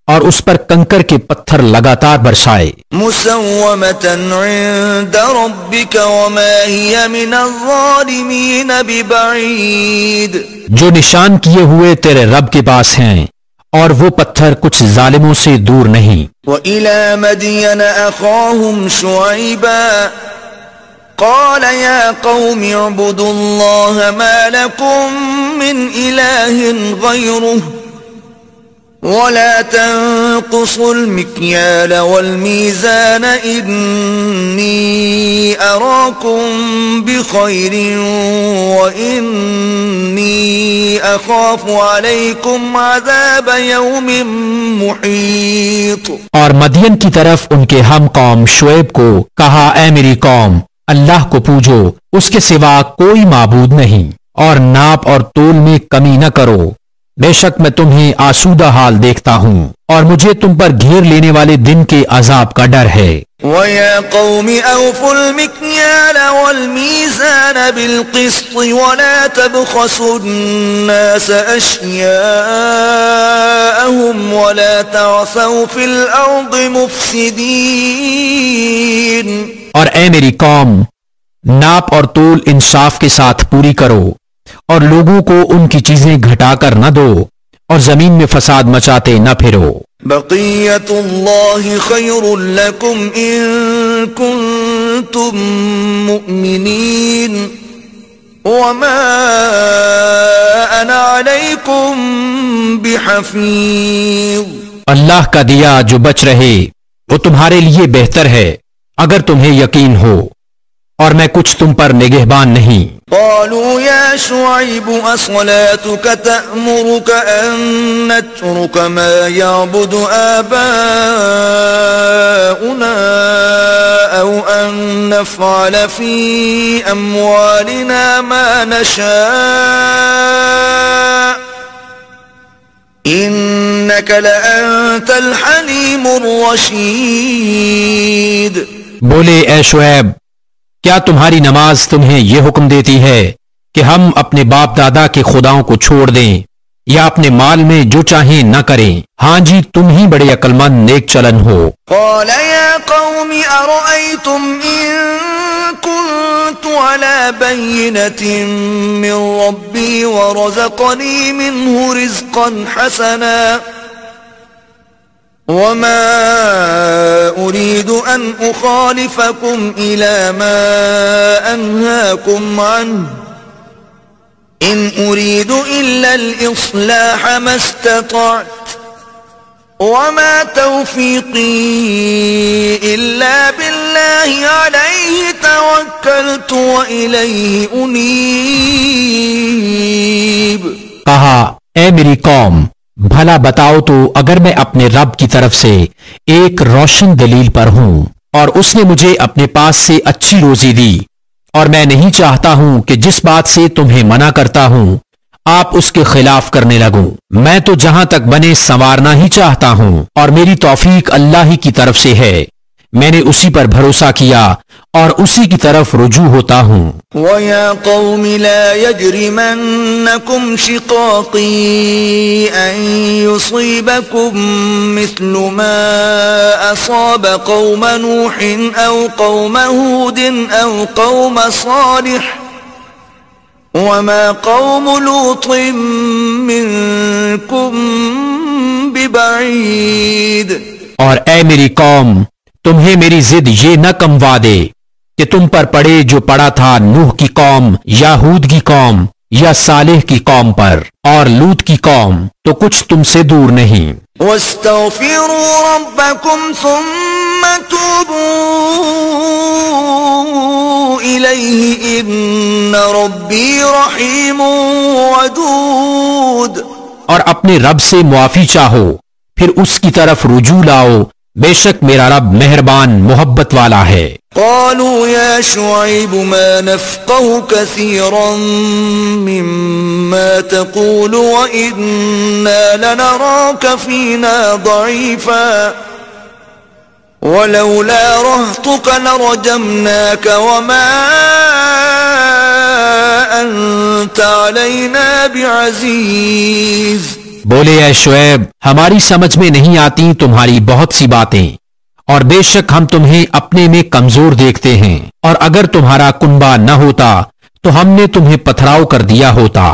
اور اس پر کنکر کے پتھر لگاتار برسائے۔ مسومة عند ربك وما هي من الظالمين ببعيد۔ جو نشان کیے ہوئے تیرے رب کے پاس ہیں اور وہ پتھر کچھ ظالموں سے دور نہیں۔ وإلى مدين أخاهم شعيبا قال يا قوم اعبدوا الله ما لكم من إله غيره ولا تنقصوا المكيال والميزان إني أراكم بخير وإني أخاف عليكم عذاب يوم محيط۔ اور مدین کی طرف ان کے ہم قوم شعیب کو کہا اے میری قوم اللہ کو پوجو، اس کے سوا کوئی معبود نہیں، اور ناپ اور تول میں کمی نہ کرو، بے شک میں تمہیں آسودہ حال دیکھتا ہوں اور مجھے تم پر گھیر لینے والے دن کے عذاب کا ڈر ہے۔ وَيَا قَوْمِ أَوْفُوا الْمِكْيَالَ وَالْمِيزَانَ بِالْقِسْطِ وَلَا تَبْخَسُوا النَّاسَ أَشْيَاءَهُمْ وَلَا تَعْثَوْا فِي الْأَرْضِ مُفْسِدِينَ۔ اور اے میری قوم ناپ اور تول انصاف کے ساتھ پوری کرو اور لوگوں کو ان کی چیزیں گھٹا کر نہ دو اور زمین میں فساد مچاتے نہ پھرو۔ بقیت اللہ خیر لکم ان کنتم مؤمنین وما انا علیکم بحفیظ۔ اللہ کا دیا جو بچ رہے وہ تمہارے لیے بہتر ہے اگر تمہیں یقین ہو، اور میں کچھ تم پر نگہبان نہیں۔ قالوا يا شعيب أصلاتك تأمرك أن نترك ما يعبد آباؤنا أو أن نفعل في أموالنا ما نشاء إنك لأنت الحليم الرشيد۔ بولے اے شعیب کیا تمہاری نماز تمہیں یہ حکم دیتی ہے کہ ہم اپنے باپ دادا کے خداؤں کو چھوڑ دیں یا اپنے مال میں جو چاہیں نہ کریں؟ ہاں جی تم ہی بڑے عقل مند نیک چلن ہو۔ قال يا قوم أرأيتم إن كنت على بينة من ربي ورزقني منه رزقا حسنا وما أريد أن أخالفكم إلى ما أنهاكم عنه إن أريد إلا الإصلاح ما استطعت وما توفيقي إلا بالله عليه توكلت وإليه أنيب۔ کہا اے میری قوم بھلا بتاؤ تو اگر میں اپنے رب کی طرف سے ایک روشن دلیل پر ہوں اور اس نے مجھے اپنے پاس سے اچھی روزی دی اور میں نہیں چاہتا ہوں کہ جس بات سے تمہیں منع کرتا ہوں آپ اس کے خلاف کرنے لگوں، میں تو جہاں تک بنے سنوارنا ہی چاہتا ہوں اور میری توفیق اللہ ہی کی طرف سے ہے، میں نے اسی پر بھروسہ کیا اور اسی کی طرف رجوع ہوتا ہوں. وَيَا قَوْمِ لَا يَجْرِمَنَّكُمْ شِقَاقِي أَن يُصِيبَكُم مِّثْلُ مَا أَصَابَ قَوْمَ نُوحٍ أَوْ قَوْمَ هُودٍ أَوْ قَوْمَ صَالِحٍ وَمَا قَوْمُ لُوطٍ مِّنكُم بِبَعِيدٍ. اور اے میری قوم، تمہیں میری ضد یہ نہ کموا دے کہ تم پر پڑے جو پڑا تھا نوح کی قوم یا ہود کی قوم یا صالح کی قوم پر اور لوط کی قوم، تو کچھ تم سے دور نہیں. وَاسْتَغْفِرُوا رَبَّكُمْ ثُمَّ تُوبُوا إِلَيْهِ إِنَّ رَبِّي رَحِيمٌ وَدُودٌ. اور اپنے رب سے معافی چاہو، پھر اس کی طرف رجوع لاؤ، بے شک میرا رب مہربان محبت والا ہے. قالوا يا شعيب ما نفقه كثيرا مما تقول وإنا لنراك فينا ضعيفا ولولا رهطك لرجمناك وما أنت علينا بعزيز. بولے اے شعیب، ہماری سمجھ میں نہیں آتی تمہاری بہت سی باتیں، اور بے شک ہم تمہیں اپنے میں کمزور دیکھتے ہیں، اور اگر تمہارا کنبہ نہ ہوتا تو ہم نے تمہیں پتھراؤ کر دیا ہوتا،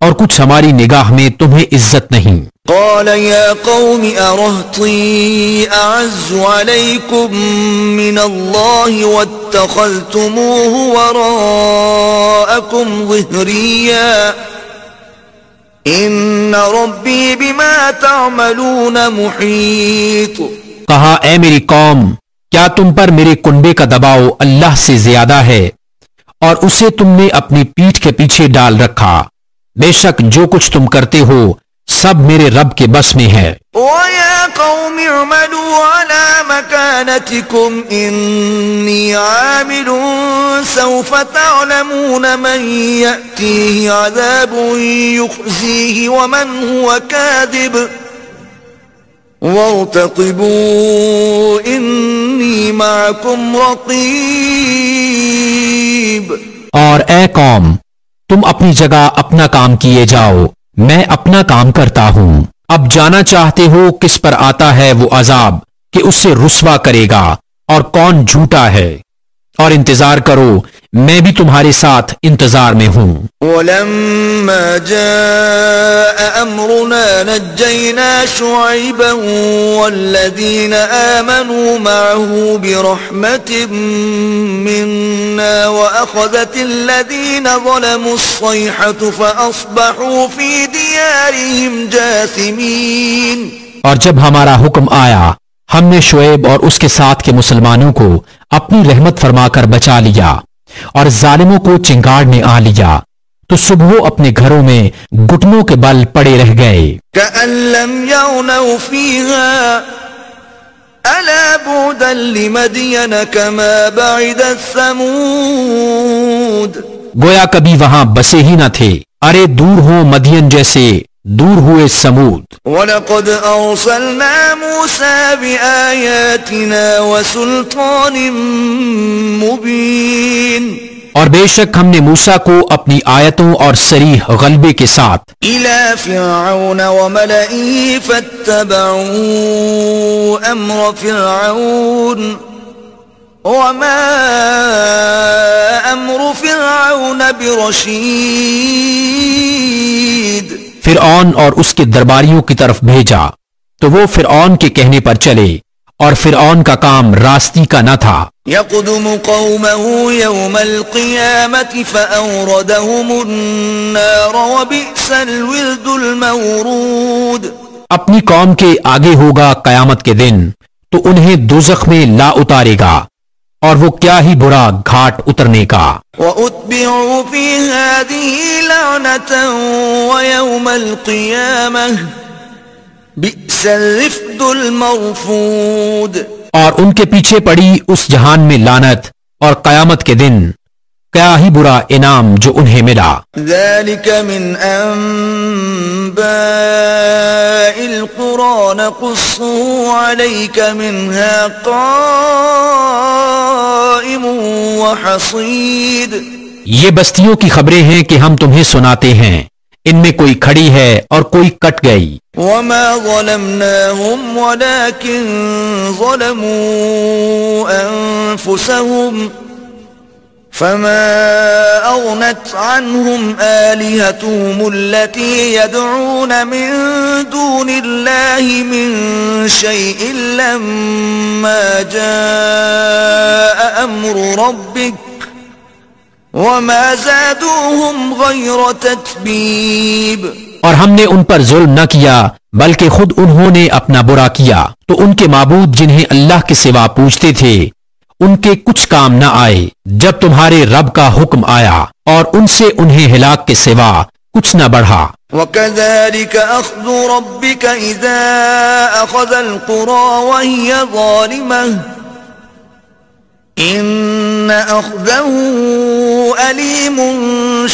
اور کچھ ہماری نگاہ میں تمہیں عزت نہیں. قال يا قوم أرهطي أعز عليكم من الله واتخذتموه وراءكم ظهريا ان ربی بما تعملون محیط. کہا اے میری قوم، کیا تم پر میرے کنبے کا دباؤ اللہ سے زیادہ ہے اور اسے تم نے اپنی پیٹھ کے پیچھے ڈال رکھا؟ بے شک جو کچھ تم کرتے ہو سب میرے رب کے بس میں ہے. وَيَا قَوْمِ اعْمَلُوا عَلَى مَكَانَتِكُمْ إِنِّي عَامِلٌ سَوْفَ تَعْلَمُونَ مَنْ يَأْتِيهِ عَذَابٌ يُخْزِيهِ وَمَنْ هُوَ كَاذِبٌ وَارْتَقِبُوا إِنِّي مَعَكُمْ رَقِيبٌ. اور اے قوم، تم اپنی جگہ اپنا کام کیے جاؤ، میں اپنا کام کرتا ہوں. اب جانا چاہتے ہو کس پر آتا ہے وہ عذاب کہ اس سے رسوا کرے گا اور کون جھوٹا ہے، اور انتظار کرو، میں بھی تمہارے ساتھ انتظار میں ہوں. وَلَمَّا جَاءَ أَمْرُنَا نَجَّيْنَا شُعَيْبًا وَالَّذِينَ آمَنُوا مَعَهُ بِرَحْمَةٍ مِّنَّا وَأَخَذَتِ الَّذِينَ ظَلَمُوا الصَّيْحَةُ فَأَصْبَحُوا فِي دِيَارِهِمْ جَاثِمِينَ. اور جب ہمارا حکم آیا، ہم نے شعیب اور اس کے ساتھ کے مسلمانوں کو اپنی رحمت فرما کر بچا لیا اور ظالموں کو چنگاڑ میں آ لیا، تو صبح اپنے گھروں میں گھٹنوں کے بل پڑے رہ گئے. كَأَن لَّمْ يَغْنَوْا فِيهَا أَلَا بُعْدًا لِّمَدْيَنَ كَمَا بَعِدَتْ ثَمُودُ. گویا کبھی وہاں بسے ہی نہ تھے، ارے دور ہو مدین جیسے دور ہوئے سمود. وَلَقَدْ أَرْسَلْنَا مُوسَى بِآيَاتِنَا وَسُلْطَانٍ مُبِينٍ. اور بے شک ہم نے موسیٰ کو اپنی آیتوں اور صریح غلبے کے ساتھ إِلَى فِرْعَوْنَ وَمَلَئِهِ فَاتَّبَعُوا أَمْرَ فِرْعَوْنَ وَمَا أَمْرُ فِرْعَوْنَ بِرَشِيدٍ. فرعون اور اس کے درباریوں کی طرف بھیجا تو وہ فرعون کے کہنے پر چلے، اور فرعون کا کام راستی کا نہ تھا. يَقْدُمُ قَوْمَهُ يَوْمَ الْقِيَامَةِ فَأَوْرَدَهُمُ النَّارَ وَبِئْسَ الْوِرْدُ الْمَوْرُودُ. اپنی قوم کے آگے ہوگا قیامت کے دن تو انہیں دوزخ میں لا اتارے گا، اور وہ کیا ہی برا گھاٹ اترنے کا. وَأُتْبِعُوا فِي هَذِهِ لَعْنَةً وَيَوْمَ الْقِيَامَةِ بِئْسَ الرِّفْدُ الْمَرْفُودُ. اور ان کے پیچھے پڑی اس جہان میں لعنت، اور قیامت کے دن کیا ہی برا انعام جو انہیں ملا. ذلك من أنباء القرى نقصه عليك منها قائم وحصيد. یہ بستیوں کی خبریں ہیں کہ ہم تمہیں سناتے ہیں، ان میں کوئی کھڑی ہے اور کوئی کٹ گئی. وما ظلمناهم ولكن ظلموا أنفسهم فما أغنت عنهم آلهتهم التي يدعون من دون الله من شيء لما جاء أمر ربك وما زادوهم غير تتبيب. اور ہم نے ان پر ظلم نہ کیا بلکہ خود انہوں نے اپنا برا کیا، تو ان کے معبود جنہیں اللہ کے سوا پوجتے تھے ان کے کچھ کام نہ آئے جب تمہارے رب کا حکم آیا، اور ان سے انہیں ہلاک کے سوا کچھ نہ بڑھا. وَكَذَلِكَ أَخْذُ رَبِّكَ إِذَا أَخَذَ الْقُرَى وَهِيَ ظَالِمَةٌ إِنَّ أَخْذَهُ أَلِيمٌ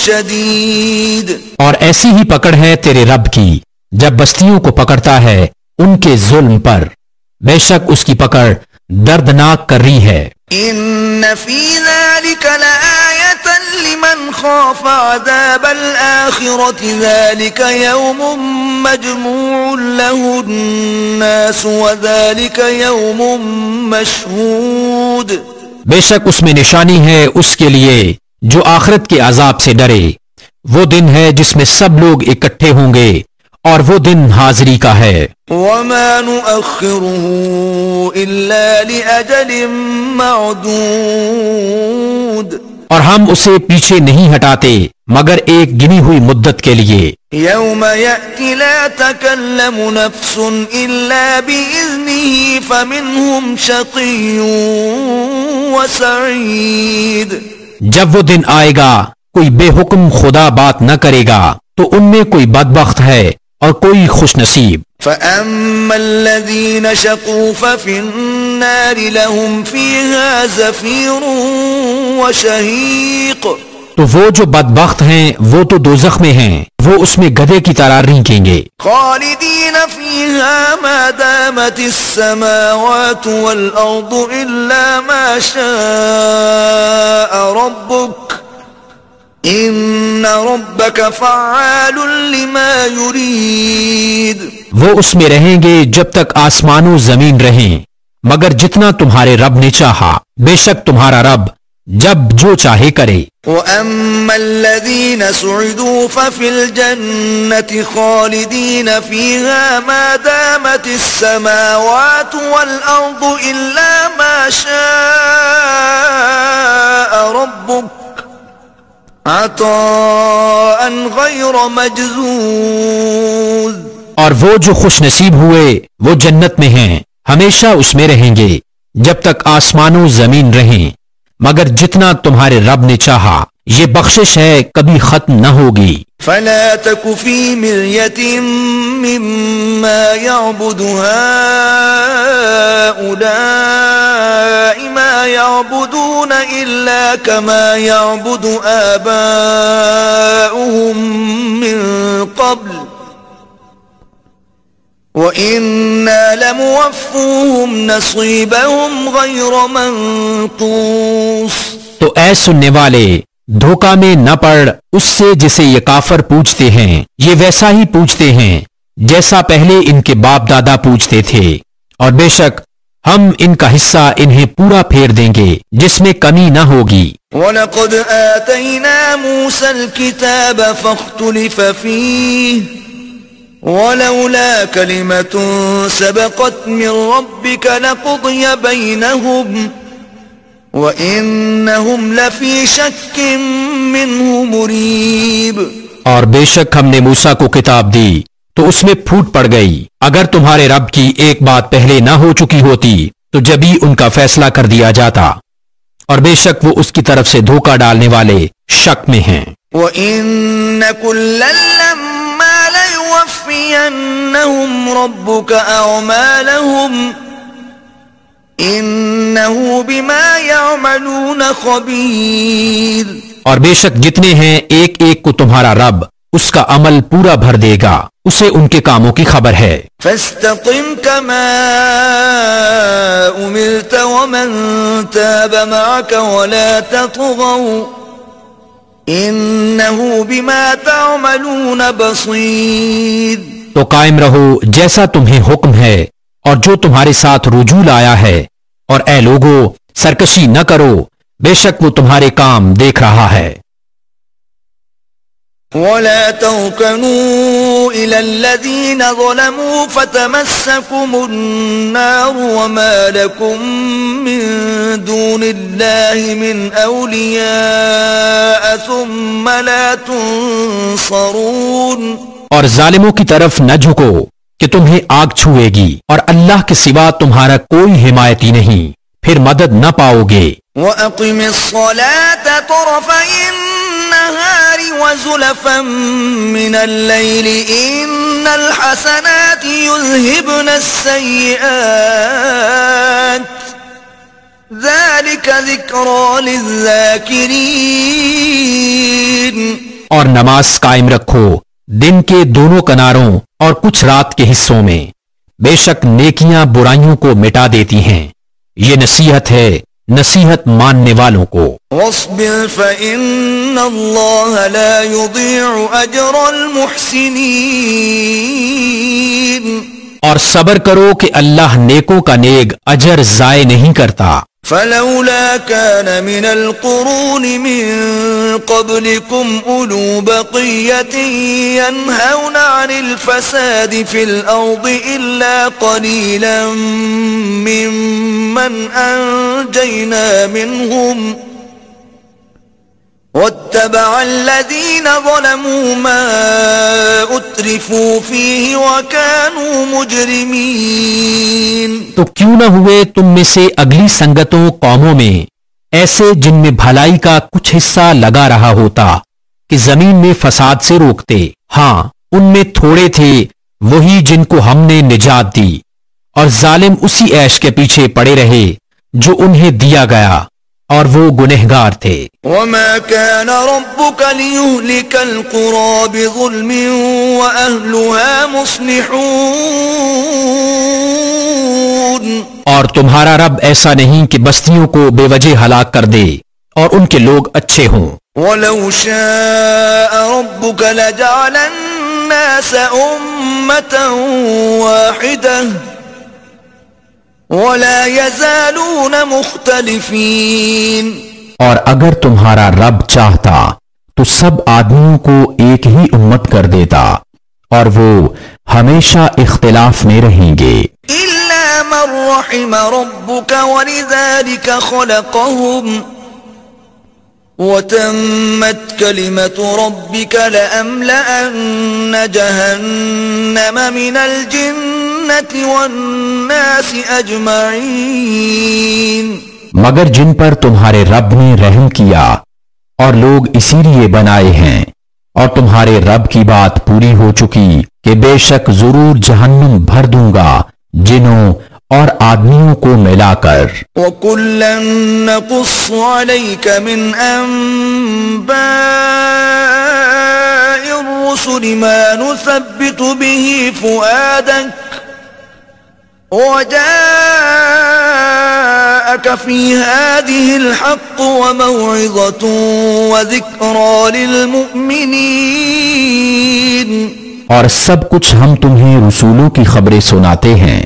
شَدِيدٌ. اور ایسی ہی پکڑ ہے تیرے رب کی جب بستیوں کو پکڑتا ہے ان کے ظلم پر، بے شک اس کی پکڑ دردناک کر رہی ہے. إِنَّ فِي ذَلِكَ لَآيَةً لِمَنْ خَافَ عَذَابَ الْآخِرَةِ ذَلِكَ يَوْمٌ مَجْمُوعٌ لَهُ النَّاسُ وَذَلِكَ يَوْمٌ مَشْهُودٌ. بے شک اس میں نشانی ہے اس کے لیے جو آخرت کے عذاب سے ڈرے، وہ دن ہے جس میں سب لوگ اکٹھے ہوں گے اور وہ دن حاضری کا ہے. وَمَا نُؤَخِّرُهُ إِلَّا لِأَجَلٍ مَّعْدُودٍ. اور ہم اسے پیچھے نہیں ہٹاتے مگر ایک گنی ہوئی مدت کے لیے. يَوْمَ يَأْتِ لَا تَكَلَّمُ نَفْسٌ إِلَّا بِإِذْنِهِ فَمِنْهُمْ شَقِيٌّ وَسَعِيدٌ. جب وہ دن آئے گا کوئی بے حکم خدا بات نہ کرے گا تو ان میں کوئی بدبخت ہے اور کوئی خوش نصیب. فَأَمَّا الَّذِينَ شَقُوا فَفِي النَّارِ لَهُمْ فِيهَا زَفِيرٌ وَشَهِيقٌ. تو وہ جو بدبخت ہیں وہ تو دوزخ میں ہیں، وہ اس میں گدھے کی طرح رینکیں گے. خَالِدِينَ فِيهَا مَا دَامَتِ السَّمَاوَاتُ وَالْأَرْضُ إِلَّا مَا شَاءَ رَبُّكَ إِنَّ رَبَّكَ فَعَّالٌ لِمَا يُرِيدُ. وہ اس میں رہیں گے جب تک آسمان و زمین رہیں، مگر جتنا تمہارے رب نے چاہا، بے شک تمہارا رب جب جو چاہے کرے. وَأَمَّا الَّذِينَ سُعِدُوا فَفِي الْجَنَّةِ خَالِدِينَ فِيهَا مَا دَامَتِ السَّمَاوَاتُ وَالْأَرْضُ إِلَّا مَا شَاءَ رَبُّكَ عَطَاءً غَيْرَ مَجْذُوذٍ. اور وہ جو خوش نصیب ہوئے وہ جنت میں ہیں، ہمیشہ اس میں رہیں گے جب تک آسمان و زمین رہیں، مگر جتنا تمہارے رب نے چاہا، یہ بخشش ہے کبھی ختم نہ ہوگی. فَلَا تَكُ فِي مِرْيَةٍ مِّمَّا يَعْبُدُ هَٰؤُلَاءِ مَا يَعْبُدُونَ إِلَّا كَمَا يَعْبُدُ آبَاؤُهُم مِّن قَبْلُ وَإِنَّا لَمُوَفُّوهُمْ نَصِيبَهُمْ غَيْرَ مَنقُوصٍ. تو اے سننے والے، دھوکہ میں نہ پڑ اس سے جسے یہ کافر پوچھتے ہیں، یہ ویسا ہی پوچھتے ہیں جیسا پہلے ان کے باپ دادا پوچھتے تھے، اور بے شک ہم ان کا حصہ انہیں پورا پھیر دیں گے جس میں کمی نہ ہوگی. وَلَقَدْ آتَيْنَا مُوسَى الْكِتَابَ فَاخْتُلِفَ فِيهِ وَلَوْلَا كَلِمَةٌ سَبَقَتْ مِنْ رَبِّكَ لَقُضِيَ بَيْنَهُمْ وَإِنَّهُمْ لَفِي شَكٍّ مِّنْهُ مُرِيبٍ. اور بے شک ہم نے موسیٰ کو کتاب دی تو اس میں پھوٹ پڑ گئی، اگر تمہارے رب کی ایک بات پہلے نہ ہو چکی ہوتی تو جبھی ان کا فیصلہ کر دیا جاتا، اور بے شک وہ اس کی طرف سے دھوکہ ڈالنے والے شک میں ہیں. وَإِنَّ كُلًّا لَمَّا لَيُوَفِّيَنَّهُمْ رَبُّكَ أَعْمَالَهُمْ إِنَّهُ بِمَا يَعْمَلُونَ خَبِيرٌ. اور بے شک جتنے ہیں ایک ایک کو تمہارا رب اس کا عمل پورا بھر دے گا، اسے ان کے کاموں کی خبر ہے۔ فاستقم كما أمرت ومن تاب معك ولا تطغوا إنه بما تعملون بصير۔ تو قائم رہو جیسا تمہیں حکم ہے اور جو تمہارے ساتھ رجوع آیا ہے، اور اے لوگو سرکشی نہ کرو، بے شک وہ تمہارے کام دیکھ رہا ہے۔ ولا تركنوا إلى الذين ظلموا فتمسكم النار وما لكم من دون الله من أولياء ثم لا تنصرون۔ اور ظالموں کی طرف نہ جھکو کہ تمہیں آگ چھوئے گی، اور اللہ کے سوا تمہارا کوئی حمایتی نہیں، پھر مدد نہ پاؤ گے۔ وَأَقِمِ الصَّلَاةَ طَرَفَيِ النَّهَارِ وَزُلَفًا مِّنَ اللَّيْلِ إِنَّ الْحَسَنَاتِ يُذْهِبْنَ السَّيِّئَاتِ ذَلِكَ ذِكْرَى لِلذَّاكِرِينَ۔ اور نماز قائم رکھو دن کے دونوں کناروں اور کچھ رات کے حصوں میں، بے شک نیکیاں برائیوں کو مٹا دیتی ہیں، یہ نصیحت ہے نصیحت ماننے والوں کو۔ وَاصْبِرْ فَإِنَّ اللَّهَ لَا يُضِيعُ أَجْرَ الْمُحْسِنِينَ۔ اور صبر کرو کہ اللہ نیکوں کا نیک اجر ضائع نہیں کرتا۔ فلولا كان من القرون من قبلكم أولو بقية ينهون عن الفساد في الأرض إلا قليلا ممن أنجينا منهم واتبع الذين ظلموا ما اترفوا فيه وكانوا مجرمين۔ تو کیوں نہ ہوئے تم میں سے اگلی سنگتوں قوموں میں ایسے جن میں بھلائی کا کچھ حصہ لگا رہا ہوتا کہ زمین میں فساد سے روکتے، ہاں ان میں تھوڑے تھے وہی جن کو ہم نے نجات دی، اور ظالم اسی عیش کے پیچھے پڑے رہے جو انہیں دیا گیا، اور وہ گنہگار تھے۔ وما كان ربك ليهلك القرى بظلم وأهلها مصلحون۔ اور تمہارا رب ایسا نہیں کہ بستیوں کو بے وجہ ہلاک کر دے اور ان کے لوگ اچھے ہوں۔ ولو شاء ربك لجعل الناس أمة واحدة ولا يزالون مختلفين۔ اور اگر تمہارا رب چاہتا تو سب آدمیوں کو ایک ہی امت کر دیتا، اور وہ ہمیشہ اختلاف میں رہیں گے۔ إلا من رحم ربك ولذلك خلقهم وتمت كلمة ربك لأملأن جهنم من الجنة والناس أجمعين۔ مگر جن پر تمہارے رب نے رحم کیا اور لوگ اسی لیے بنائے ہیں، اور تمہارے رب کی بات پوری ہو چکی کہ بے شک ضرور جہنم بھر دوں گا جنوں اور آدمیوں کو ملا کر۔ وَكُلًّا نَقُصُّ عَلَيْكَ مِنْ أَنْبَاءِ الرُّسُلِ مَا نُثَبِّتُ بِهِ فُؤَادَكَ وَجَاءَكَ فِي هَذِهِ الْحَقُّ وَمَوْعِظَةٌ وَذِكْرَى لِلْمُؤْمِنِينَ۔ اور سب کچھ ہم تمہیں رسولوں کی خبریں سناتے ہیں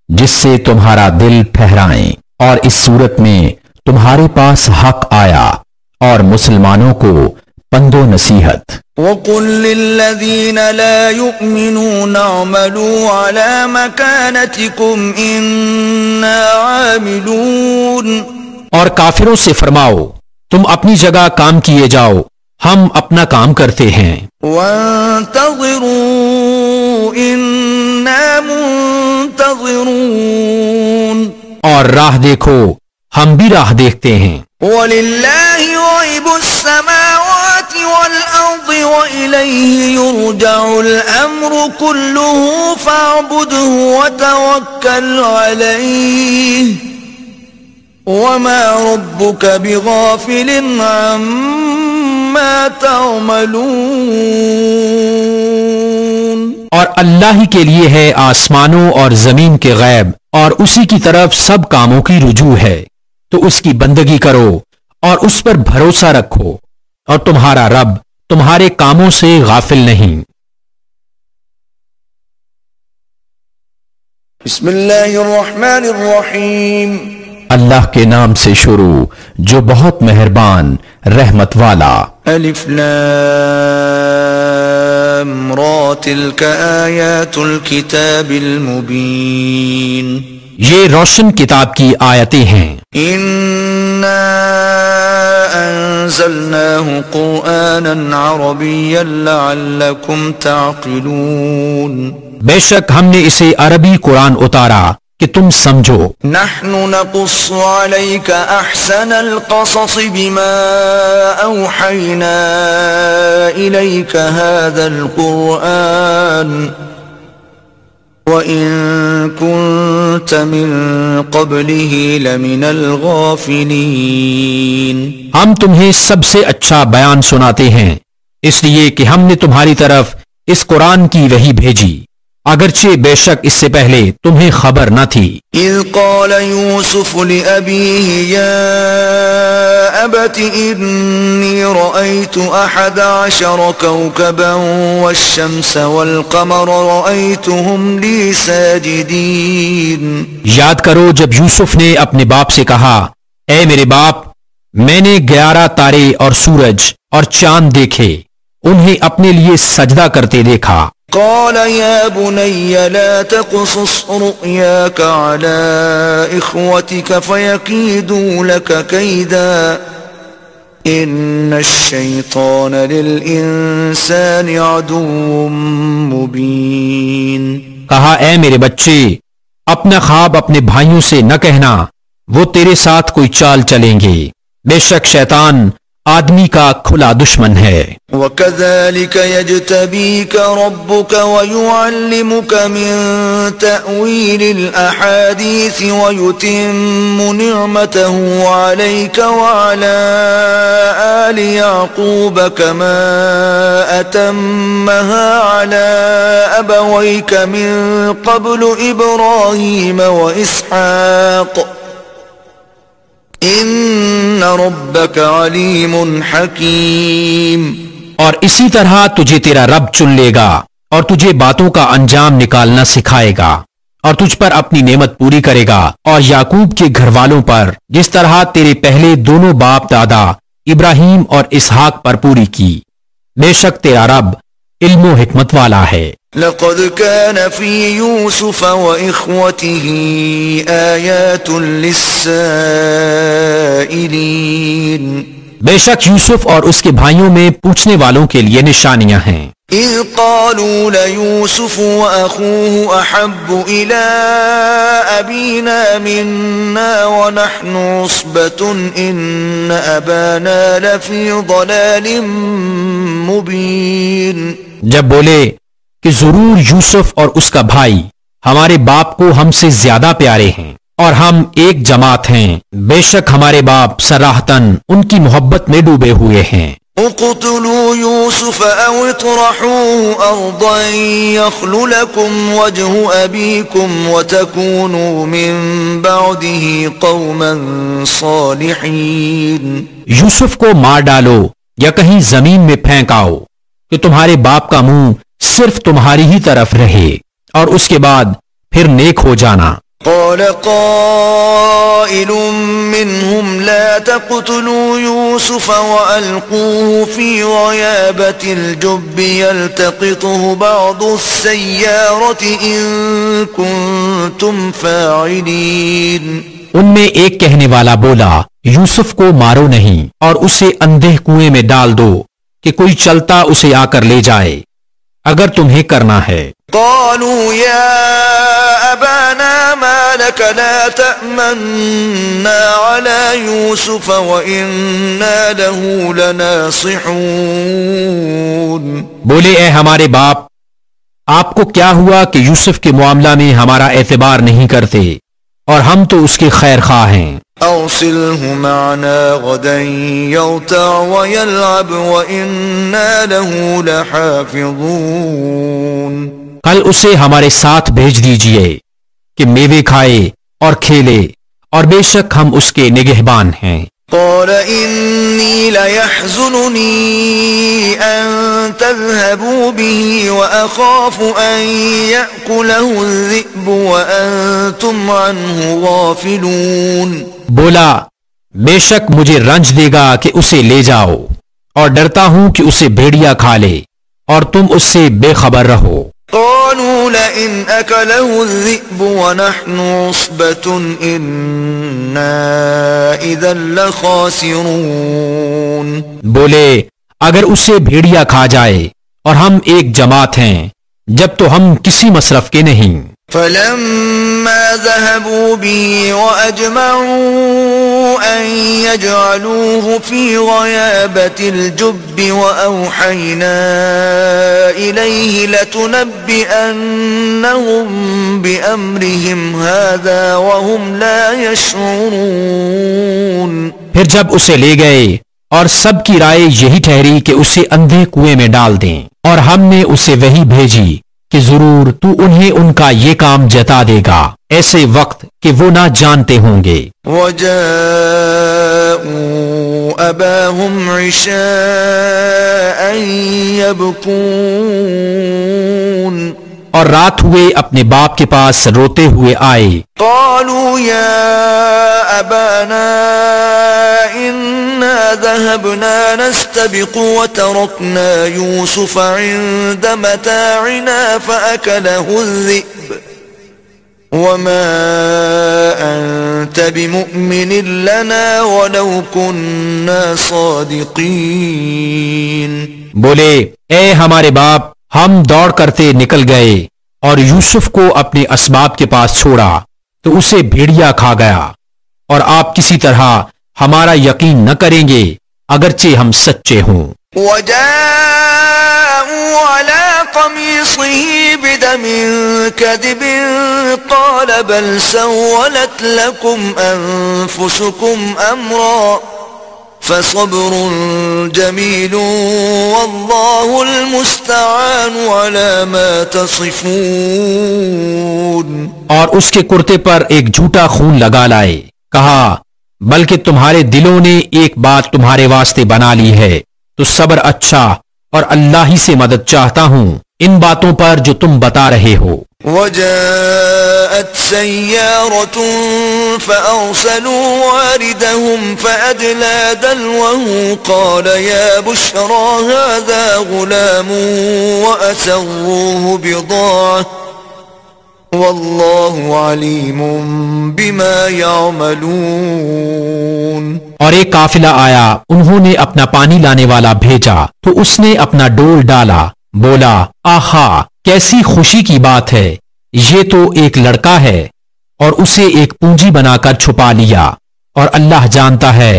جس سے تمہارا دل ٹھہرائیں، اور اس صورت میں تمہارے پاس حق آیا اور مسلمانوں کو پند و نصیحت۔ وَقُلْ لِلَّذِينَ لَا يُؤْمِنُونَ اعْمَلُوا عَلَى مَكَانَتِكُمْ إِنَّا عَامِلُونَ۔ اور کافروں سے فرماؤ تم اپنی جگہ کام کیے جاؤ، ہم اپنا کام کرتے ہیں۔ وَانتَظِرُوا إِنَّا مُنتَظِرُونَ۔ اور راہ دیکھو ہم بھی راہ دیکھتے ہیں۔ وَلِلَّهِ غَيْبُ السَّمَاوَاتِ وَالْأَرْضِ وَإِلَيْهِ يُرْجَعُ الْأَمْرُ كُلُّهُ فَاعْبُدْهُ وَتَوَكَّلْ عَلَيْهِ وَمَا رَبُّكَ بِغَافِلٍ عَمَّا ما تعملون اور اللہ ہی کے لیے ہے آسمانوں اور زمین کے غیب، اور اسی کی طرف سب کاموں کی رجوع ہے، تو اس کی بندگی کرو اور اس پر بھروسہ رکھو، اور تمہارا رب تمہارے کاموں سے غافل نہیں۔ بسم اللہ الرحمن الرحیم۔ اللہ کے نام سے شروع جو بہت مہربان رحمت والا۔ الف لام را تلک آیات الکتاب المبین۔ یہ روشن کتاب کی آیتیں ہیں۔ انا انزلناه قرآنا عربیا لعلکم تعقلون۔ بے شک ہم نے اسے عربی قرآن اتارا کہ تم سمجھو۔ نحن نقص عليك احسن القصص بما اوحينا اليك هذا القرآن وان كنت من قبله لمن الغافلين۔ ہم تمہیں سب سے اچھا بیان سناتے ہیں اس لیے کہ ہم نے تمہاری طرف اس قرآن کی وحی بھیجی، اگرچہ بے شک اس سے پہلے تمہیں خبر نہ تھی۔ اذ قال يوسف لأبيه يا أبت إني رأيت 11 كوكبا والشمس والقمر رأيتهم لي ساجدين۔ یاد کرو جب یوسف نے اپنے باپ سے کہا، اے میرے باپ، میں نے 11 تارے اور سورج اور چاند دیکھے، انہیں اپنے لیے سجدہ کرتے دیکھا۔ قال يا بني لا تقصص رؤياك على إخوتك فيكيدوا لك كيدا إن الشيطان للإنسان عدو مبين۔ کہا اے میرے بچے، اپنا خواب اپنے بھائیوں سے نہ کہنا، وہ تیرے ساتھ کوئی چال چلیں گے، بے شک شیطان آدمی کا کھلا دشمن ہے۔ وَكَذَلِكَ يَجْتَبِيكَ رَبُّكَ وَيُعَلِّمُكَ مِن تَأْوِيلِ الْأَحَادِيثِ وَيُتِمُّ نِعْمَتَهُ عَلَيْكَ وَعَلَى آلِ يَعْقُوبَ كَمَا أَتَمَّهَا عَلَى أَبَوَيْكَ مِن قَبْلُ إِبْرَاهِيمَ وَإِسْحَاقَ ان ربک علیم حکیم۔ اور اسی طرح تجھے تیرا رب چن لے گا اور تجھے باتوں کا انجام نکالنا سکھائے گا، اور تجھ پر اپنی نعمت پوری کرے گا، اور یعقوب کے گھر والوں پر جس طرح تیرے پہلے دونوں باپ دادا ابراہیم اور اسحاق پر پوری کی، بے شک تیرا رب علم و حکمت والا ہے۔ لقد كان في يوسف وإخوته آيات للسائلين۔ بے شک یوسف اور اس کے بھائیوں میں پوچھنے والوں کے لیے نشانیاں ہیں۔ اذ قالوا ليوسف واخوه احب الى ابينا منا ونحن عصبة ان ابانا لفي ضلال مبين۔ جب بولے کہ ضرور یوسف اور اس کا بھائی ہمارے باپ کو ہم سے زیادہ پیارے ہیں اور ہم ایک جماعت ہیں، بے شک ہمارے باپ صراحتاً ان کی محبت میں ڈوبے ہوئے ہیں۔ اقتلوا يوسف او اطرحوه ارضا يخل لكم وجه ابيكم وتكونوا من بعده قوما صالحين۔ یوسف کو مار ڈالو یا کہیں زمین میں پھینکاؤ کہ تمہارے باپ کا منہ صرف تمہاری ہی طرف رہے، اور اس کے بعد پھر نیک ہو جانا۔ قال قائل منهم لا تقتلوا يوسف وألقوه في غيابة الجب يلتقطه بعض السيارة إن كنتم فاعلين۔ ان میں ایک کہنے والا بولا، یوسف کو مارو نہیں اور اسے اندھے کنویں میں ڈال دو کہ کوئی چلتا اسے آ کر لے جائے اگر تمہیں کرنا ہے۔ قالوا يا أبانا ما لك لا تأمنا على يوسف وإنا له لناصحون۔ بولے اے ہمارے باپ، آپ کو کیا ہوا کہ یوسف کے معاملہ میں ہمارا اعتبار نہیں کرتے، اور ہم تو اس کے خیر خواہ ہیں۔ أرسله معنا غدا يرتع ويلعب وإنا له لحافظون. کل اسے ہمارے ساتھ بھیج دیجئے کہ میوے کھائے اور کھیلے، اور بے شک ہم اس کے نگہبان ہیں. قال إني ليحزنني أن تذهبوا به وأخاف أن يأكله الذئب وأنتم عنه غافلون. بولا بے شک مجھے رنج دے گا کہ اسے لے جاؤ، اور ڈرتا ہوں کہ اسے بھیڑیا کھا لے اور تم اس سے بے خبر رہو. قالوا لئن أكله الذئب ونحن عصبة إنا إذا لخاسرون. بولے اگر اسے بھیڑیا کھا جائے اور ہم ایک جماعت ہیں جب تو ہم کسی مصرف کے نہیں. فلما ذهبوا به وأجمعوا أن يجعلوه في غيابة الجب وأوحينا إليه لتنبئنهم بأمرهم هذا وهم لا يشعرون. پھر جب اسے لے گئے اور سب کی رائے یہی ٹھہری کہ اسے اندھے کنویں میں ڈال دیں، اور ہم نے اسے وحی بھیجی کہ ضرور تو انہیں ان کا یہ کام جتا دے گا ایسے وقت کہ وہ نہ جانتے ہوں گے. وَجَاءُوا أَبَاهُمْ عِشَاءً يَبْكُونَ. اور رات ہوئے اپنے باپ کے پاس روتے ہوئے آئے. قالوا يا أبانا إنا ذهبنا نستبق وتركنا يوسف عند متاعنا فأكله الذئب وما أنت بمؤمن لنا ولو كنا صادقين. بولے اے ہمارے باپ، ہم دوڑ کرتے نکل گئے اور یوسف کو اپنے اسباب کے پاس چھوڑا تو اسے بھیڑیا کھا گیا، اور آپ کسی طرح ہمارا یقین نہ کریں گے اگرچہ ہم سچے ہوں. وجاءوا على قميصه بدم كذب قال بل سولت لكم أنفسكم أمرا فصبر جميل والله المستعان على ما تصفون. اور اس کے کرتے پر ایک جھوٹا خون لگا لائے، کہا بلکہ تمہارے دلوں نے ایک بات تمہارے واسطے بنا لی ہے تو صبر اچھا، اور اللہ ہی سے مدد چاہتا ہوں ان باتوں پر جو تم بتا رہے ہو. وجاءت سيارة فأرسلوا واردهم فأدلى دلوه قال يا بشرى هذا غلام وأسروه بضاعة والله عليم بما يعملون. اور ایک قافلہ آیا، انہوں نے اپنا پانی لانے والا بھیجا تو اس نے اپنا ڈول ڈالا، بولا آہا کیسی خوشی کی بات ہے، یہ تو ایک لڑکا ہے، اور اسے ایک پونجی بنا کر چھپا لیا، اور اللہ جانتا ہے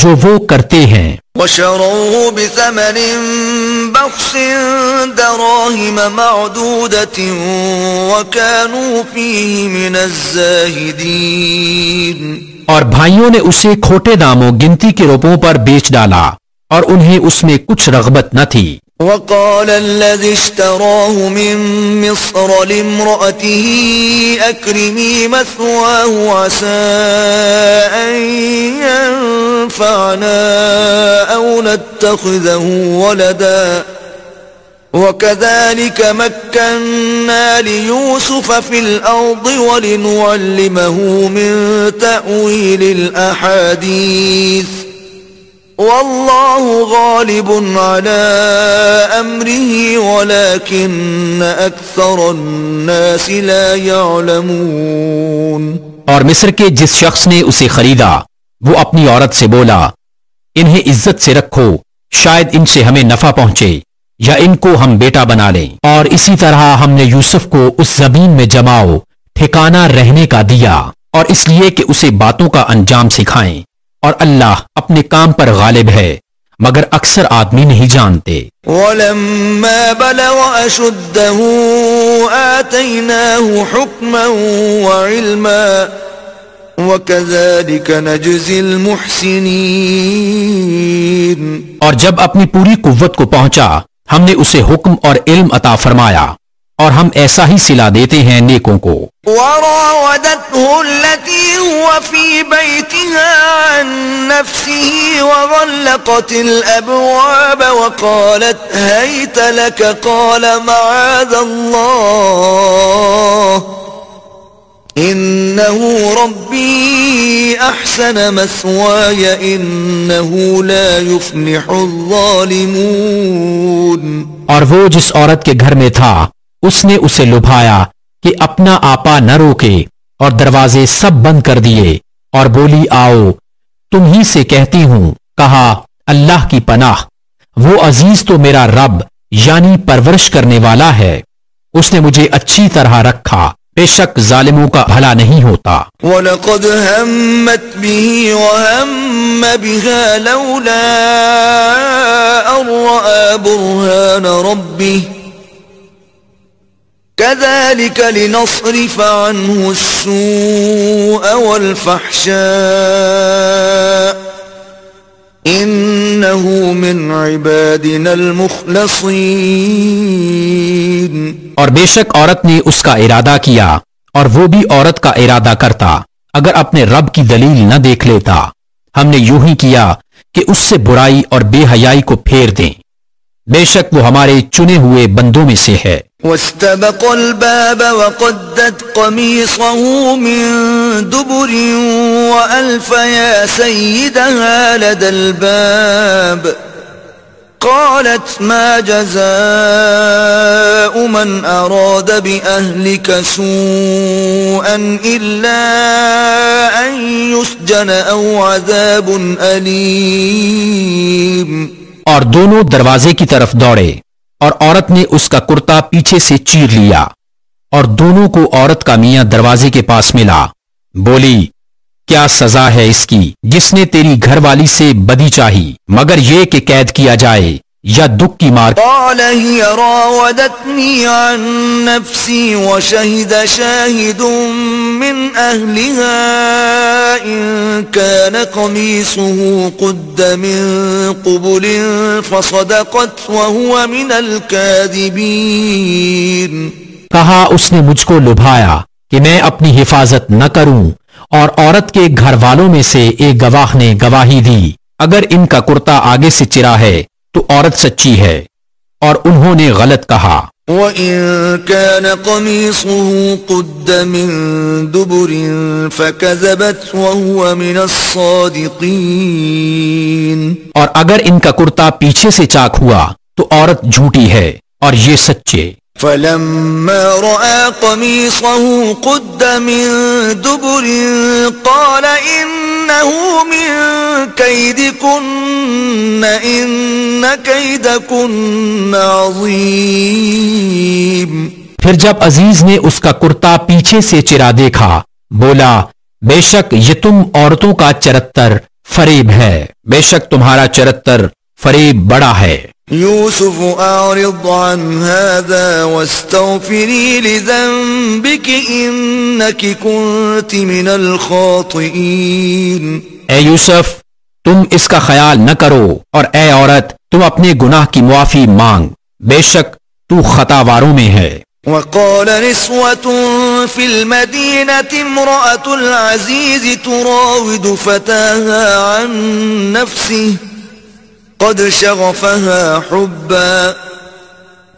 جو وہ کرتے ہیں. وشروه بثمن بخس دراهم معدودة وكانوا فيه من الزاهدين. اور بھائیوں نے اسے کھوٹے داموں گنتی کے روپوں پر بیچ ڈالا، اور انہیں اس میں کچھ رغبت نہ تھی. وقال الذي اشتراه من مصر لامرأته أكرمي مثواه عسى أن ينفعنا أو نتخذه ولدا وكذلك مكنا ليوسف في الأرض ولنعلمه من تأويل الأحاديث والله غالب على امره ولكن اكثر الناس لا يعلمون. اور مصر کے جس شخص نے اسے خریدا وہ اپنی عورت سے بولا انہیں عزت سے رکھو، شاید ان سے ہمیں نفع پہنچے یا ان کو ہم بیٹا بنا لیں. اور اسی طرح ہم نے یوسف کو اس زمین میں جماؤ ٹھکانہ رہنے کا دیا، اور اس لیے کہ اسے باتوں کا انجام سکھائیں، اور اللہ اپنے کام پر غالب ہے مگر اکثر آدمی نہیں جانتے. وَلَمَّا بَلَغَ أَشُدَّهُ آتَيْنَاهُ حُكْمًا وَعِلْمًا وَكَذَلِكَ نَجْزِي الْمُحْسِنِينَ. اور جب اپنی پوری قوت کو پہنچا ہم نے اسے حکم اور علم عطا فرمایا اور ہم ایسا ہی صلہ دیتے ہیں نیکوں کو. وراودته التي هو في بيتها عن نفسه وغلقت الأبواب وقالت هيت لك قال معاذ الله إنه ربي أحسن مثواي إنه لا يفلح الظالمون. اور وہ جس عورت کے گھر میں تھا اس نے اسے لبھایا کہ اپنا آپا نہ روکے اور دروازے سب بند کر دیے اور بولی آؤ تم ہی سے کہتی ہوں. کہا اللہ کی پناہ وہ عزیز تو میرا رب یعنی پرورش کرنے والا ہے اس نے مجھے اچھی طرح رکھا بے شک ظالموں کا بھلا نہیں ہوتا. وَلَقَدْ هَمَّتْ بِهِ وَهَمَّ بِهَا لَوْلَا أَن رَّأَىٰ بُرْهَانَ رَبِّهِ كَذَلِكَ لِنَصْرِفَ عَنْهُ السُّوءَ وَالْفَحْشَاءَ إِنَّهُ مِنْ عِبَادِنَا الْمُخْلَصِينَ. اور بے شک عورت نے اس کا ارادہ کیا اور وہ بھی عورت کا ارادہ کرتا اگر اپنے رب کی دلیل نہ دیکھ لیتا. ہم نے یوں ہی کیا کہ اس سے برائی اور بے حیائی کو پھیر دیں بے شک وہ ہمارے چنے ہوئے بندوں میں سے ہے. واستبق الباب وقدت قميصه من دبر وألف يا سيدها لدى الباب قالت ما جزاء من أراد بأهلك سوءا إلا أن يسجن أو عذاب أليم. اور دونوں دروازے کی طرف دوڑے اور عورت نے اس کا کرتا پیچھے سے چیر لیا اور دونوں کو عورت کا میاں دروازے کے پاس ملا. بولی کیا سزا ہے اس کی جس نے تیری گھر والی سے بدی چاہی مگر یہ کہ قید کیا جائے یا دکھ کی مار. قال هي راودتني عن نفسي وشهد شاهد من أهلها إن كان قميصه قد من قبل فصدقت وهو من الكاذبين. کہا اس نے مجھ کو لبھایا کہ میں اپنی حفاظت نہ کروں اور عورت کے گھر والوں میں سے ایک گواہ نے گواہی دی اگر ان کا کرتا آگے سے چرا ہے تو عورت سچی ہے اور انہوں نے غلط کہا. وَإِن كَانَ قَمِيصُهُ قُدَّ مِن دُبُرٍ فَكَذَبَتْ وَهُوَ مِنَ الصَّادِقِينَ. اور اگر ان کا کرتا پیچھے سے چاک ہوا تو عورت جھوٹی ہے اور یہ سچے. فَلَمَّا رَأَىٰ قَمِيصَهُ قُدَّ مِن دُبُرٍ قَالَ إِنَّهُ مِن كَيْدِكُنَّ إِنَّ كَيْدَكُنَّ عَظِيمٌ. پھر جب عزیز نے اس کا کرتا پیچھے سے چرا دیکھا بولا بے شک یہ تم عورتوں کا چرتر فریب ہے بے شک تمہارا چرتر فریب بڑا ہے. يوسف أعرض عن هذا واستغفري لذنبك إنك كنت من الخاطئين. اے یوسف تم اس کا خیال نہ کرو اور اے عورت تم اپنے گناہ کی معافی مانگ بے شک تو خطاواروں میں ہے. وقال نسوة في المدينة امرأة العزيز تراود فتاها عن نفسه قد شغفها حبا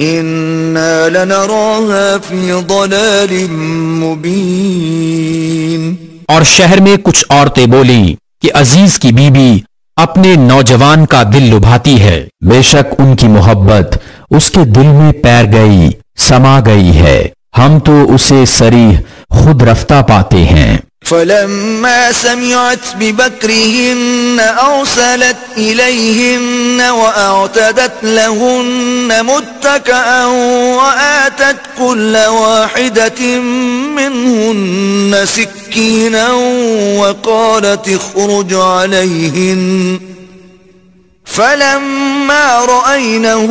إنا لنراها في ضلال مبين. اور شہر میں کچھ عورتیں بولیں کہ عزیز کی بیوی اپنے نوجوان کا دل لبھاتی ہے بے شک ان کی محبت اس کے دل میں پیر گئی سما گئی ہے ہم تو اسے صریح خود رفتہ پاتے ہیں. فلما سمعت بمكرهن أرسلت إليهن وأعتدت لهن متكئا وآتت كل واحدة منهن سكينا وقالت اخرج عليهن فلما رأينه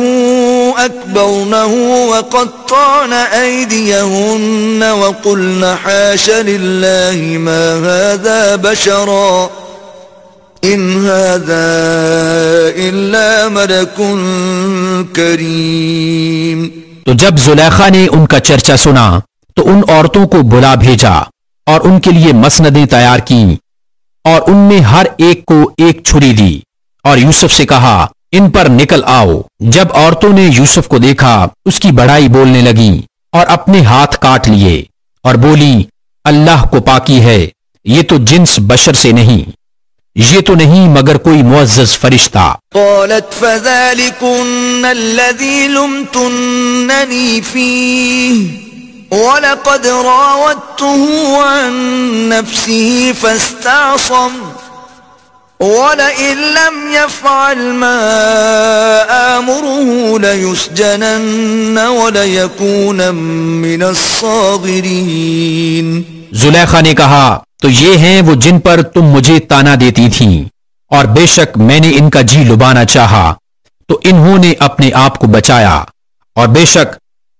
أكبرنه وقطعن أيديهن وقلن حاش لله ما هذا بشرا إن هذا إلا ملك كريم. تو جب زلیخا نے ان کا چرچا سنا تو ان عورتوں کو بلا بھیجا اور ان کے لیے مسندیں تیار کیں اور ان میں ہر ایک کو ایک چھری دی اور یوسف سے کہا ان پر نکل آؤ. جب عورتوں نے یوسف کو دیکھا اس کی بڑائی بولنے لگی اور اپنے ہاتھ کاٹ لیے اور بولی اللہ کو پاکی ہے، یہ تو جنس بشر سے نہیں، یہ تو نہیں مگر کوئی معزز فرشتہ. قالت فذلكن الذي لمتنني فيه وَلَقَدْ رَاوَدتُّهُ عَن نَّفْسِهِ فَاسْتَعْصَمَ وَلَئِن لَّمْ يَفْعَلْ مَا آمُرُهُ لَيُسْجَنَنَّ وَلَيَكُونًا مِّنَ الصَّاغِرِينَ. زلیخا نے کہا تو یہ ہیں وہ جن پر تم مجھے تانا دیتی تھیں، اور بے شک میں نے ان کا جی لبانا چاہا تو انہوں نے اپنے آپ کو بچایا، اور بے شک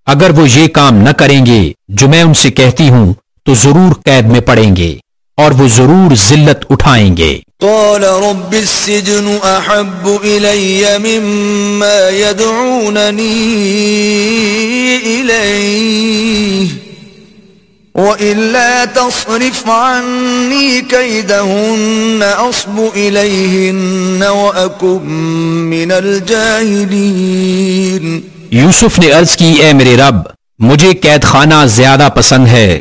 اگر وہ یہ کام نہ کریں گے جو میں ان سے کہتی ہوں تو ضرور قید میں پڑیں گے اور وہ ضرور ذلت اٹھائیں گے. قال رب السجن احب الی مما يدعوننی الیہ وَإِلَّا تَصْرِفْ عَنِّي كَيْدَهُنَّ أَصْبُ إِلَيْهِنَّ وَأَكُن مِّنَ الْجَاهِلِينَ. یوسف نے عرض کی اے میرے رب مجھے قید خانہ زیادہ پسند ہے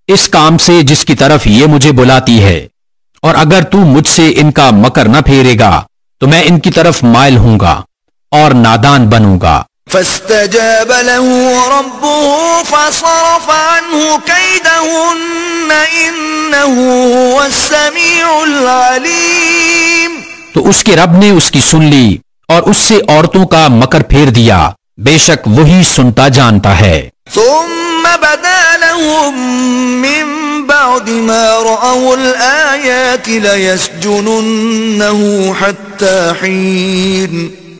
اس کام سے جس کی طرف یہ مجھے بلاتی ہے، اور اگر تو مجھ سے ان کا مکر نہ پھیرے گا تو میں ان کی طرف مائل ہوں گا اور نادان بنوں گا. فاستجاب له ربه فصرف عنه كيدهن إنه هو السميع العليم. تو اس کے رب نے اس کی سن لی اور اس سے عورتوں کا مکر پھیر دیا، بے شک وہی سنتا جانتا ہے. ثم بدا لهم من بعد ما رأوا الآيات ليسجننه حتى حين.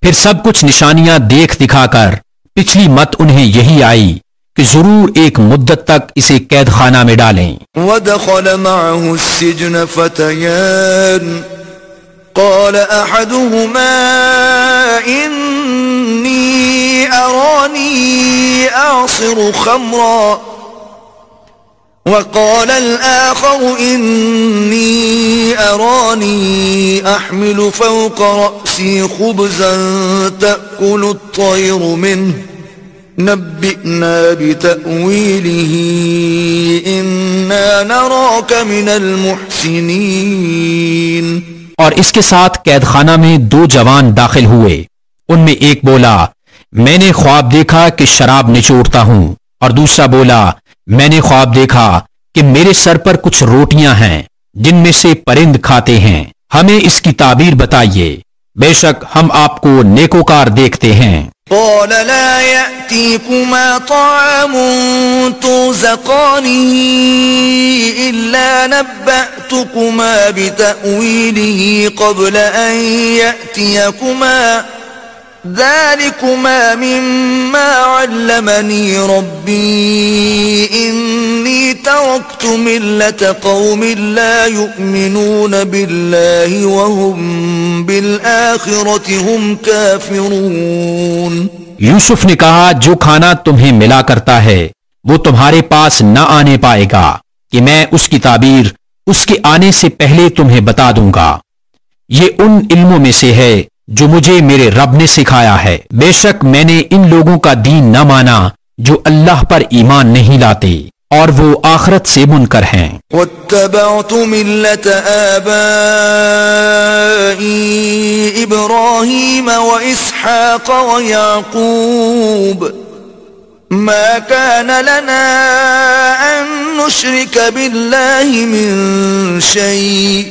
پھر سب کچھ نشانیاں دیکھ دکھا کر پچھلی مت انہیں یہی آئی کہ ضرور ایک مدت تک اسے قید خانہ میں ڈالیں. وَدَخَلَ مَعَهُ السِّجْنَ فَتَيَانِ قَالَ أَحَدُهُمَا إِنِّي أَرَانِي أَعْصِرُ خَمْرًا وقال الآخر إني أراني أحمل فوق رأسي خبزا تأكل الطير منه نبئنا بتأويله إنا نراك من المحسنين. اور اس کے ساتھ قید خانہ میں دو جوان داخل ہوئے، ان میں ایک بولا میں نے خواب دیکھا کہ شراب نچوڑتا ہوں، اور دوسرا بولا میں نے خواب دیکھا کہ میرے سر پر کچھ روٹیاں ہیں جن میں سے پرند کھاتے ہیں، ہمیں اس کی تعبیر بتائیے، بے شک ہم آپ کو نیکوکار دیکھتے ہیں. قال لا يأتيكما طعام ترزقانه إلا نبأتكما بتأويله قبل أن يأتيكما ذلكما مما علمني ربي إني تركت ملة قوم لا يؤمنون بالله وهم بالآخرة هم كافرون. یوسف نے کہا جو کھانا تمہیں ملا کرتا ہے وہ تمہارے پاس نہ آنے پائے گا کہ میں اس کی تعبیر اس کے آنے سے پہلے تمہیں بتا دوں گا. یہ ان علموں میں سے ہے جو مجھے میرے رب نے سکھایا ہے، بے شک میں نے ان لوگوں کا دین نہ مانا جو اللہ پر ایمان نہیں لاتے اور وہ آخرت سے منکر ہیں. واتبعت ملة آبائي إبراهيم وإسحاق ويعقوب ما كان لنا أن نشرك بالله من شيء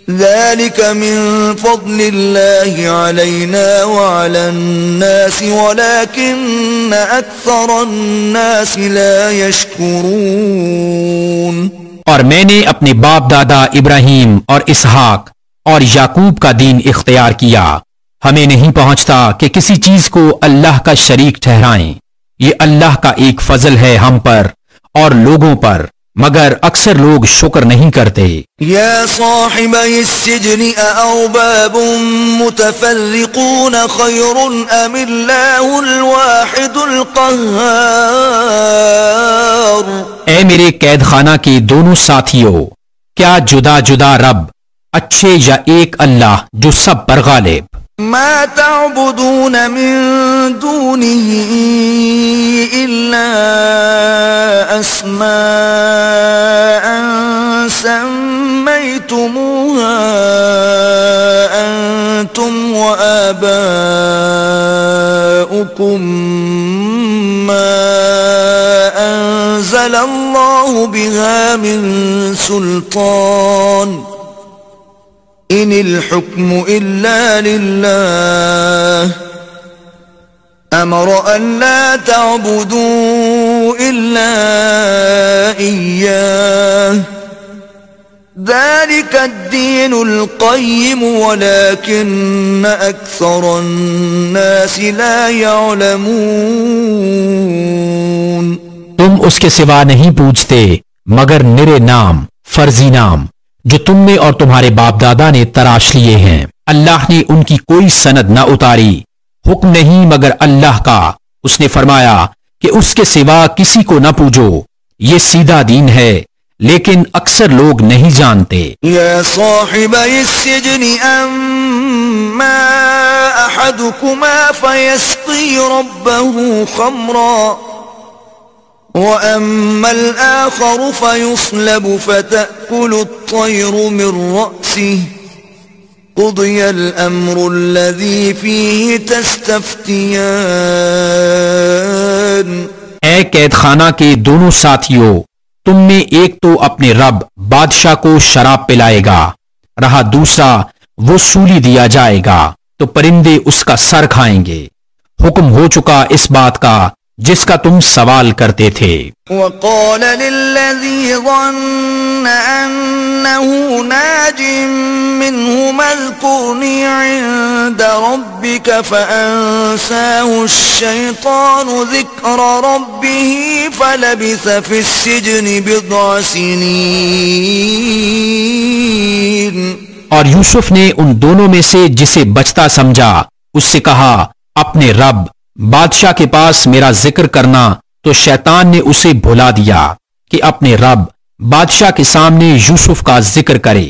ذلك من فضل الله علينا وعلى الناس ولكن أكثر الناس لا يشكرون. اور میں نے اپنے باپ دادا ابراہیم اور اسحاق اور یعقوب کا دین اختیار کیا، ہمیں نہیں پہنچتا کہ کسی چیز کو اللہ کا شریک ٹھہرائیں. یہ اللہ کا ایک فضل ہے ہم پر اور لوگوں پر، مگر اکثر لوگ شکر نہیں کرتے. يا صاحبي السجن أأرباب متفرقون خير أم الله الواحد القهار. اے میرے قید خانہ کے دونوں ساتھیوں، کیا جدا جدا رب اچھے یا ایک اللہ جو سب پر غالب؟ ما تعبدون من دونه إلا أسماء سميتموها أنتم وآباؤكم ما أنزل الله بها من سلطان إن الحكم إلا لله أمر أن لا تعبدوا إلا إياه ذلك الدين القيم ولكن أكثر الناس لا يعلمون. تم اس کے سوا نہیں پوچھتے مگر نرے نام، فرضی نام جو تم میں اور تمہارے باپ دادا نے تراش لیے ہیں. اللہ نے ان کی کوئی سند نہ اتاری، حکم نہیں مگر اللہ کا. اس نے فرمایا کہ اس کے سوا کسی کو نہ پوجو، یہ سیدھا دین ہے لیکن اکثر لوگ نہیں جانتے. يا صاحبي السجن أما أحدكما فيسقي ربه خمرا وأما الآخر فيصلب فتأكل الطير من رأسه قضي الأمر الذي فيه تستفتيان. اے قید خانہ کے دونوں ساتھیوں، تم میں ایک تو اپنے رب بادشاہ کو شراب پلائے گا، رہا دوسرا وہ سولی دیا جائے گا تو پرندے اس کا سر کھائیں گے. حکم ہو چکا اس بات کا جس کا تم سوال کرتے تھے. وقال للذي ظن أنه ناج منهما اذكرني عند ربك فأنساه الشيطان ذكر ربه فلبث في السجن بضع سنين. اور یوسف نے ان دونوں میں سے جسے بچتا سمجھا اس سے کہا اپنے رب بادشاہ کے پاس میرا ذکر کرنا، تو شیطان نے اسے بھلا دیا کہ اپنے رب بادشاہ کے سامنے یوسف کا ذکر کرے،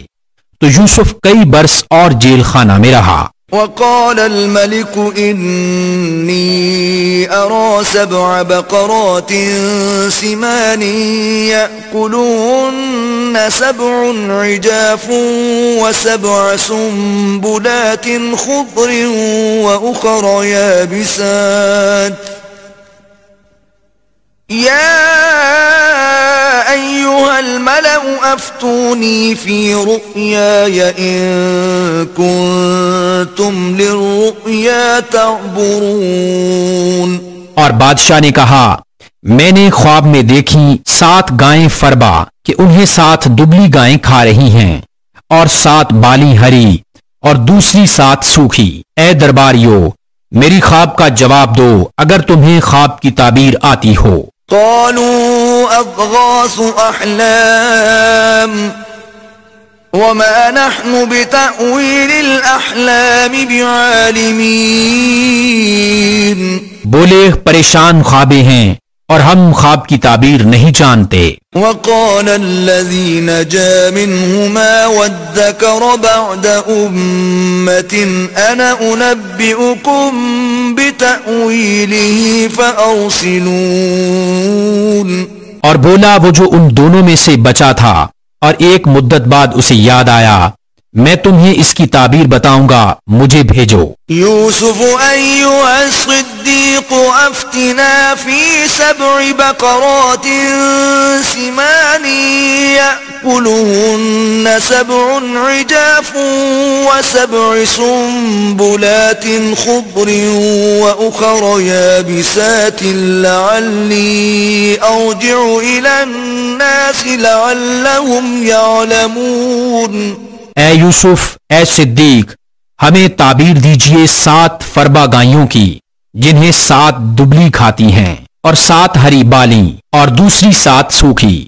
تو یوسف کئی برس اور جیل خانہ میں رہا. وقال الملك إني أرى 7 بقرات سمان يأكلهن 7 عجاف و7 سنبلات خضر وأخر يابسات يا أيها الملأ أفتوني في رؤياي إن كنتم للرؤيا تعبرون. اور بادشاہ نے کہا میں نے خواب میں دیکھی 7 گائیں فربا کہ انہیں 7 دبلی گائیں کھا رہی ہیں اور 7 بالی ہری اور دوسری 7 سوکھی. اے درباریو میری خواب کا جواب دو اگر تمہیں خواب کی تعبیر آتی ہو. قالوا أضغاث أحلام وما نحن بتأويل الأحلام بعالمين. بولے پریشان خوابیں ہیں اور ہم خواب کی تعبیر نہیں جانتے. وقال الذي نجا منهما وادكر بعد أمة أنا أنبئكم بتأويله فأرسلون. اور بولا وہ جو ان دونوں میں سے بچا تھا اور ایک مدت بعد اسے یاد آیا میں تمہیں اس کی تعبیر بتاؤں گا، مجھے بھیجو. يوسف أيها الصديق أفتنا في 7 بقرات سمان يأكلهن 7 عجاف و7 سنبلات خضر وأخر يابسات لعلي أرجع إلى الناس لعلهم يعلمون. اے یوسف، اے صدیق، ہمیں تعبیر دیجئے 7 فربا گائیوں کی جنہیں 7 دبلی کھاتی ہیں اور 7 ہری بالی اور دوسری 7 سوکھی،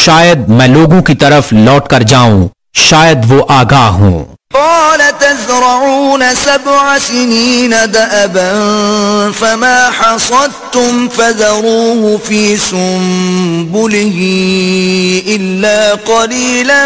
شاید میں لوگوں کی طرف لوٹ کر جاؤں، شاید وہ آگاہ ہوں۔ قال تزرعون 7 سنين دأبا فما حصدتم فذروه في سنبله إلا قليلا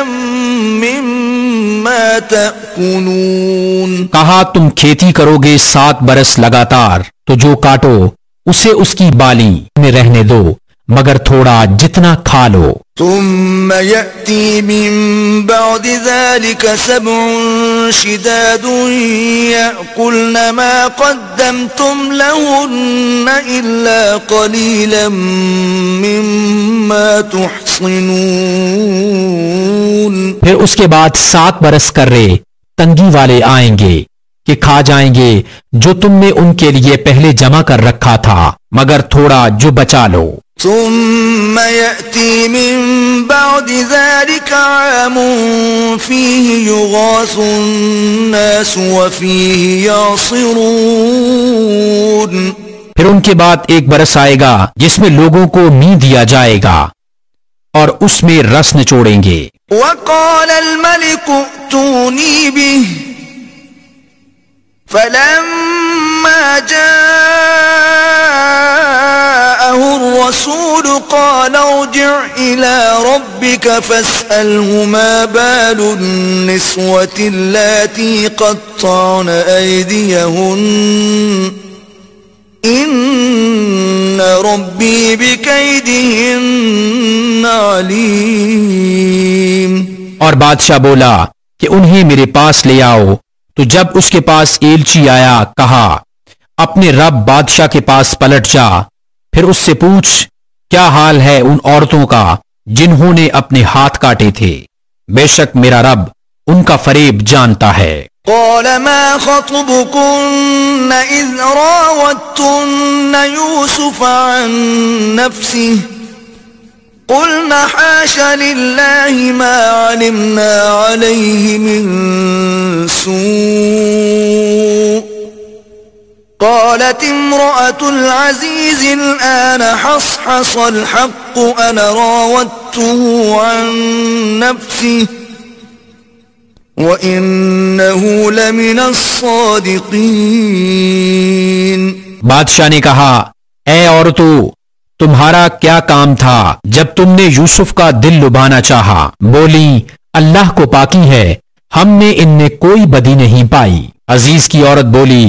مما تأكلون۔ کہا تم کھیتی کرو گے 7 برس لگاتار، تو جو کاٹو اسے اس کی بالی میں رہنے دو، مگر تھوڑا جتنا کھا لو۔ ثم يأتي من بعد ذلك 7 شداد يأكلن ما قدمتم لهن إلا قليلا مما تحصنون۔ پھر اس کے بعد 7 برس کرے تنگی والے آئیں گے کہ کھا جائیں گے جو تم نے ان کے لیے پہلے جمع کر رکھا تھا، مگر تھوڑا جو بچا لو۔ ثم يأتي من بعد ذلك عام فيه يغاث الناس وفيه يعصرون۔ پھر ان کے بعد ایک برس آئے گا جس میں لوگوں کو می دیا جائے گا اور اس میں رس نچوڑیں گے۔ وقال الملك ائتوني به فلما جاءه الرسول قال ارجع إلى ربك فاسأله ما بال النسوة اللاتي قطعن أيديهن إن ربي بكيدهن عليم۔ اور بادشاہ بولا کہ انہیں میرے پاس لے آؤ، تو جب اس کے پاس ایلچی آیا کہا اپنے رب بادشاہ کے پاس پلٹ جا، پھر اس سے پوچھ کیا حال ہے ان عورتوں کا جنہوں نے اپنے ہاتھ کاٹے تھے، بے شک میرا رب ان کا فریب جانتا ہے۔ قال ما خطبكن إذ راوتن يوسف عن نفسه قلنا حاش لله ما علمنا عليه من سوء قالت امرأة العزيز الآن حصحص الحق أنا راودته عن نفسه وَإِنَّهُ لَمِنَ الصَّادِقِينَ۔ بادشاہ نے کہا اے عورتو، تمہارا کیا کام تھا جب تم نے یوسف کا دل لبھانا چاہا؟ بولی اللہ کو پاکی ہے، ہم نے ان میں کوئی بدی نہیں پائی۔ عزیز کی عورت بولی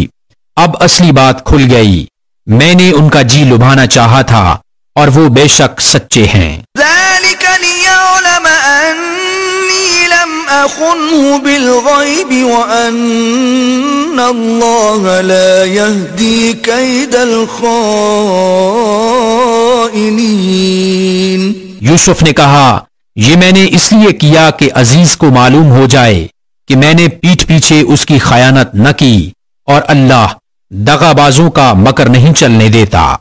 اب اصلی بات کھل گئی، میں نے ان کا جی لبھانا چاہا تھا اور وہ بے شک سچے ہیں۔ ذَلِكَ لِيَعْلَمَ أَنِّي لَمْ أَخُنْهُ بِالْغَيْبِ وَأَنَّ اللَّهَ لَا يَهْدِي كَيْدَ الْخَائِنِينَ۔ یوسف نے کہا یہ میں نے اس لیے کیا کہ عزیز کو معلوم ہو جائے کہ میں نے پیٹھ پیچھے اس کی خیانت نہ کی، اور اللہ دغا بازوں کا مکر نہیں چلنے دیتا۔